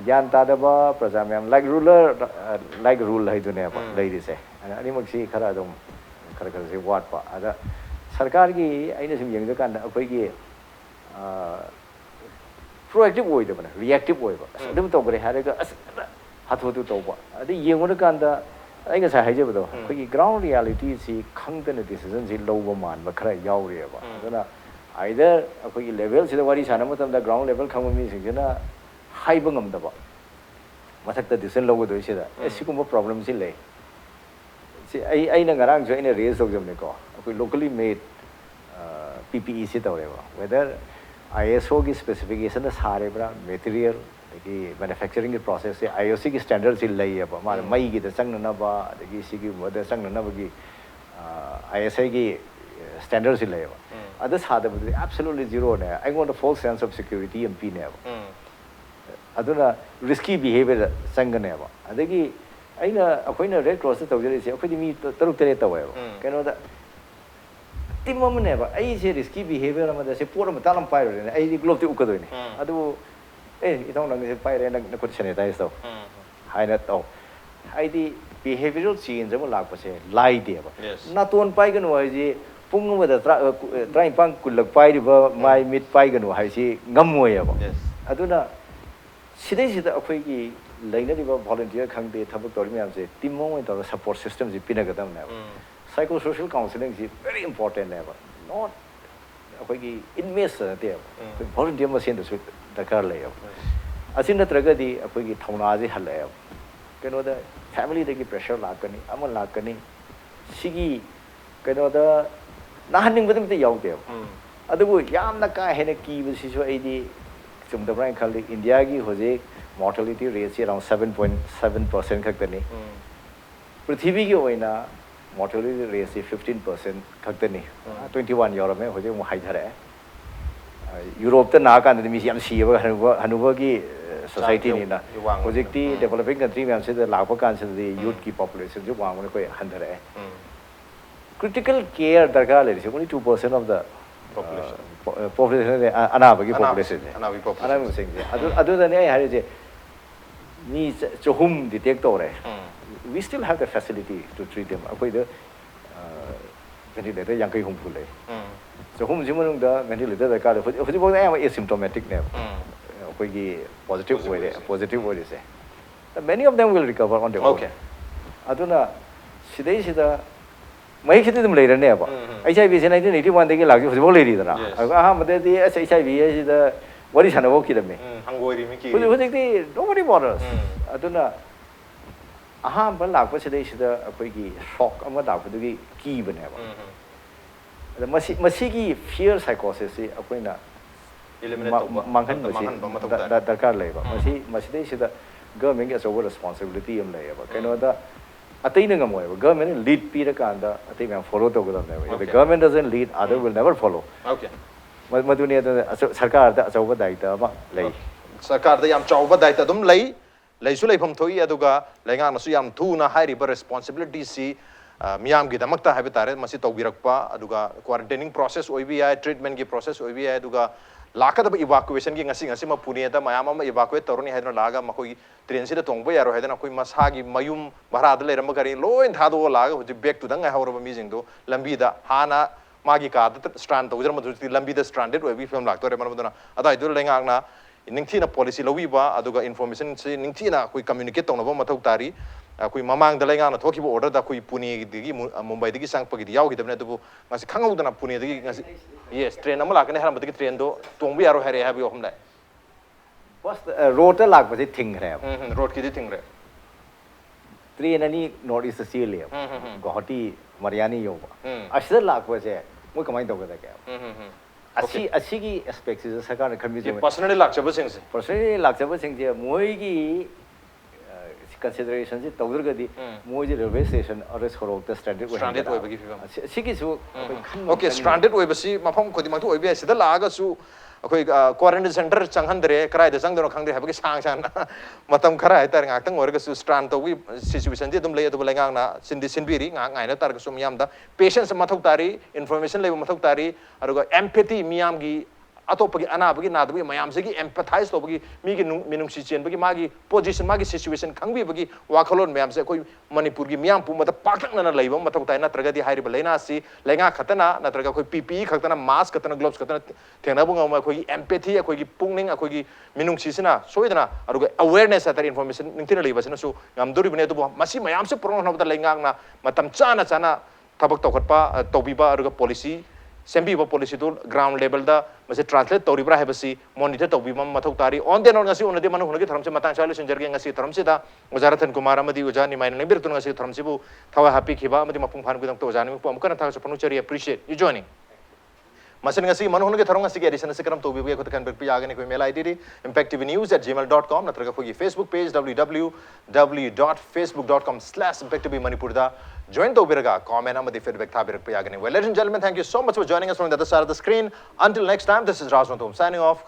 yan ta da ba praja myam like rule hai du ne ba lai ri se ani mak si khara dum khara se wat pa ada sarkar gi aina sim yeng da kan da akoi gi proactive oi da ba reactive oi ba adum to gre ha ga hatho tu to ba adi yeng wona kan da ai ga sa hai je ba do akoi gi ground reality si khang da decision si low ba man ba khara yaw ri ba aduna either akoi gi level si da wari sana matam da ground level khang mi sing na hai ba ngam da ba mathak da decision low do si da sikum problem si le si ai na ngarang jo ina raise dog jam ne ko akoi locally made PPE si tawre ba whether ISO की specification है सारे बरा material देखी manufacturing की process है IOC की standard से लई है बा मार मई की दसंग न बा देखी इसी की दसंग न बगी ISI की standard से लई है बा अदर साधे बदले absolutely zero ने I want a false sense of security MP ने बा अदुना risky behavior संग ने बा देखी आई ना अकोई ना Red Cross से तवजरे से अकोई दिमी तरुक तेरे तवे बा कहना दा टीम हमने बा आई से रिस्की बिहेवियर हम से पूरा में तालम पाइरो ने आई ग्लोव ते उक दोइने अदु ए इथों नंग से पाइरे नंग कुछ सैनिटाइज तो हाई न तो आई दी बिहेवियरल चेंज हम लाग पसे लाई दे बा ना तोन पाइ गनो है जी पुंग में द ट्राई पंग कुलक पाइ ब माइ मिट पाइ गनो है जी ngam मोय बा अदुना सिदे सिदा अखोई की लेना दिबा वॉलंटियर खंग दे थबक तोर में से टीम मोय तो सपोर्ट सिस्टम जी पिना गदम ने psychosocial counseling is very important level not akoigi inmates te volunteer machine da dakar le asin natragadi akoigi thauna ji hal le keno da family de ki pressure lakani amal lakani sigi keno da nahaning badam te yaw de ꯑꯗꯨꯕꯨ ꯌꯥꯝꯅ ꯀꯥ ꯍꯦꯟꯅ ꯀꯤꯕꯁꯤꯁꯨ ꯑꯩꯗꯤ ꯆꯨꯝꯗꯕ꯭ꯔꯥ ꯈꯜꯂꯤ ꯏꯟꯗꯤꯌꯥꯒꯤ ꯍꯧꯖꯤꯛ ꯃꯣꯔꯇꯦꯂꯤꯇꯤ ꯔꯦꯠꯁꯤ around 7.7% ꯈꯛꯇꯅꯤ ꯄ꯭ꯔꯤꯊꯤꯕꯤꯒꯤ ꯑꯣꯏꯅ mortality rate is 15% khakdani 21 yawrame hoje mo haidhare Europe ta na kan mi yam siba hanuba gi society ni na hojikti developing country me amse la pa kan se youth ki population ju wang ko handare critical care dargar le only 2% of the population anaba gi population anaba sing adu da ne hari je ni chohum detect tore we still have the facility to treat them akoi the ventilator yang kai hum phule so hum jimunung da ventilator da ka hoji bo na asymptomatic ne akoi gi positive way se many of them will recover on their own okay aduna sidai sida mai khiti dum leira ne ba HIV 1981 dagi lagi hoji bo leiri da na aha made di HIV sida wari sana bo ki da me hangoi mi ki hoji di nobody bothers aduna aha ban lak pa sidai sida akoi gi shock ama da padu gi ki bane ba masi gi fear psychosis si akoi na eliminate manghan masi darkar lai ba masi dai sida government gi aso responsibility am lai ba kaino da atai na ngam ba government lead pi ra kan da atai me follow to ga da if the government doesn't lead other will never follow okay maduni da sarkar da aso ba dai ta ba lai sarkar da yam chau ba dai ta dum lai leisu leifam thoi aduga lengang nasu yam thuna hairiba responsibility si miyam gi damakta habe tare masi tawbirakpa aduga quarantining process oibi ai treatment gi process oibi ai aduga lakada evacuation gi ngasi ma pune da mayam ma evacuate toruni haidna laga makoi train sida tongba yaro haidna koi masa gi mayum barad leram gari loin thado laga hoji back to dang hawra mi jingdo lambi da hana magi ka strand tawjara ma lambi da stranded oibi film laktore manaduna adai dur lengang na ningthina policy lowiba aduga information se ningthina koi communicate tonaba mathau tari koi mamang da lenga na thokiba order da koi pune digi mumbai digi sangpa gi yaw gidabne adubu ngasi khangau dana pune digi ngasi yes train amala kane haram digi train do tongbi yaro hare habi homda bus road ta lag ba thing re road ki di thing re train ani north east se le guwahati mariani yo asida lag ba je moi kamai to ga da kya अच्छी की aspect से सरकार ने खमी जो personally लाक्चब Singh से personally लाक्चब Singh जे मोई की consideration से तौर गदी मोई जे रेलवे स्टेशन और सरोक द स्टैंडर्ड ओइ बगी फिबम सिकी सु ओके स्टैंडर्ड ओइ बसी मफम खोदि मथु ओइ बे सिदा लागा सु अखोई क्वारंटाइन सेंटर चंगहंदरे कराय द चंगदनो खंगदे हाबगे सांग सांग मतम खरा है तार ngaktang ओरग सु स्ट्रांड तो वी सिचुएशन जे दुम ले दुब लेंगांग ना सिंदि सिनबिरी ngai na tar सु मियाम दा पेशेंस मथौ तारी इंफॉर्मेशन ले मथौ तारी अरुगा एम्पैथी मियाम गी atopagi anabagi nadagi mayam segi empathize tobagi migi minungsi chen bagi magi position magi situation khangbi bagi wakhalon mayam se koi manipur gi miyam pu mata pakak na leiba mathau tai na traga di hairi balaina si lenga khatana na traga koi ppe khatana mask khatana gloves khatana thengna bunga ma koi empathy koi gi pungning koi gi minungsi sina soidana aruga awareness atar information ningtina leiba sina su ngamdori bune tu masi mayam se prong na lengang na matam chana thabak tokhatpa tobiba aruga policy sembi ba policy to ground level da mase translate toribra hebasi monitor tobima mathau tari on den on ngasi onade manu hunagi tharam se matang chale senjer ge ngasi tharam se da Ratankumar amadi uja Nimai nang bir tun ngasi tharam se bu thawa happy khiba amadi mapung phan gudang to jani mu amukana tha se panu chari appreciate you joining masen ngasi manu hunagi tharam ngasi ge edition se karam tobi ge khot kan pi agane koi mail id impactvnews@gmail.com natraga koi Facebook page www.facebook.com/impactvmanipur da join the Ubiraga, comment and the feedback. Well, ladies and gentlemen, thank you so much for joining us from the other side of the screen. Until next time, this is Raj Nongthombam signing off.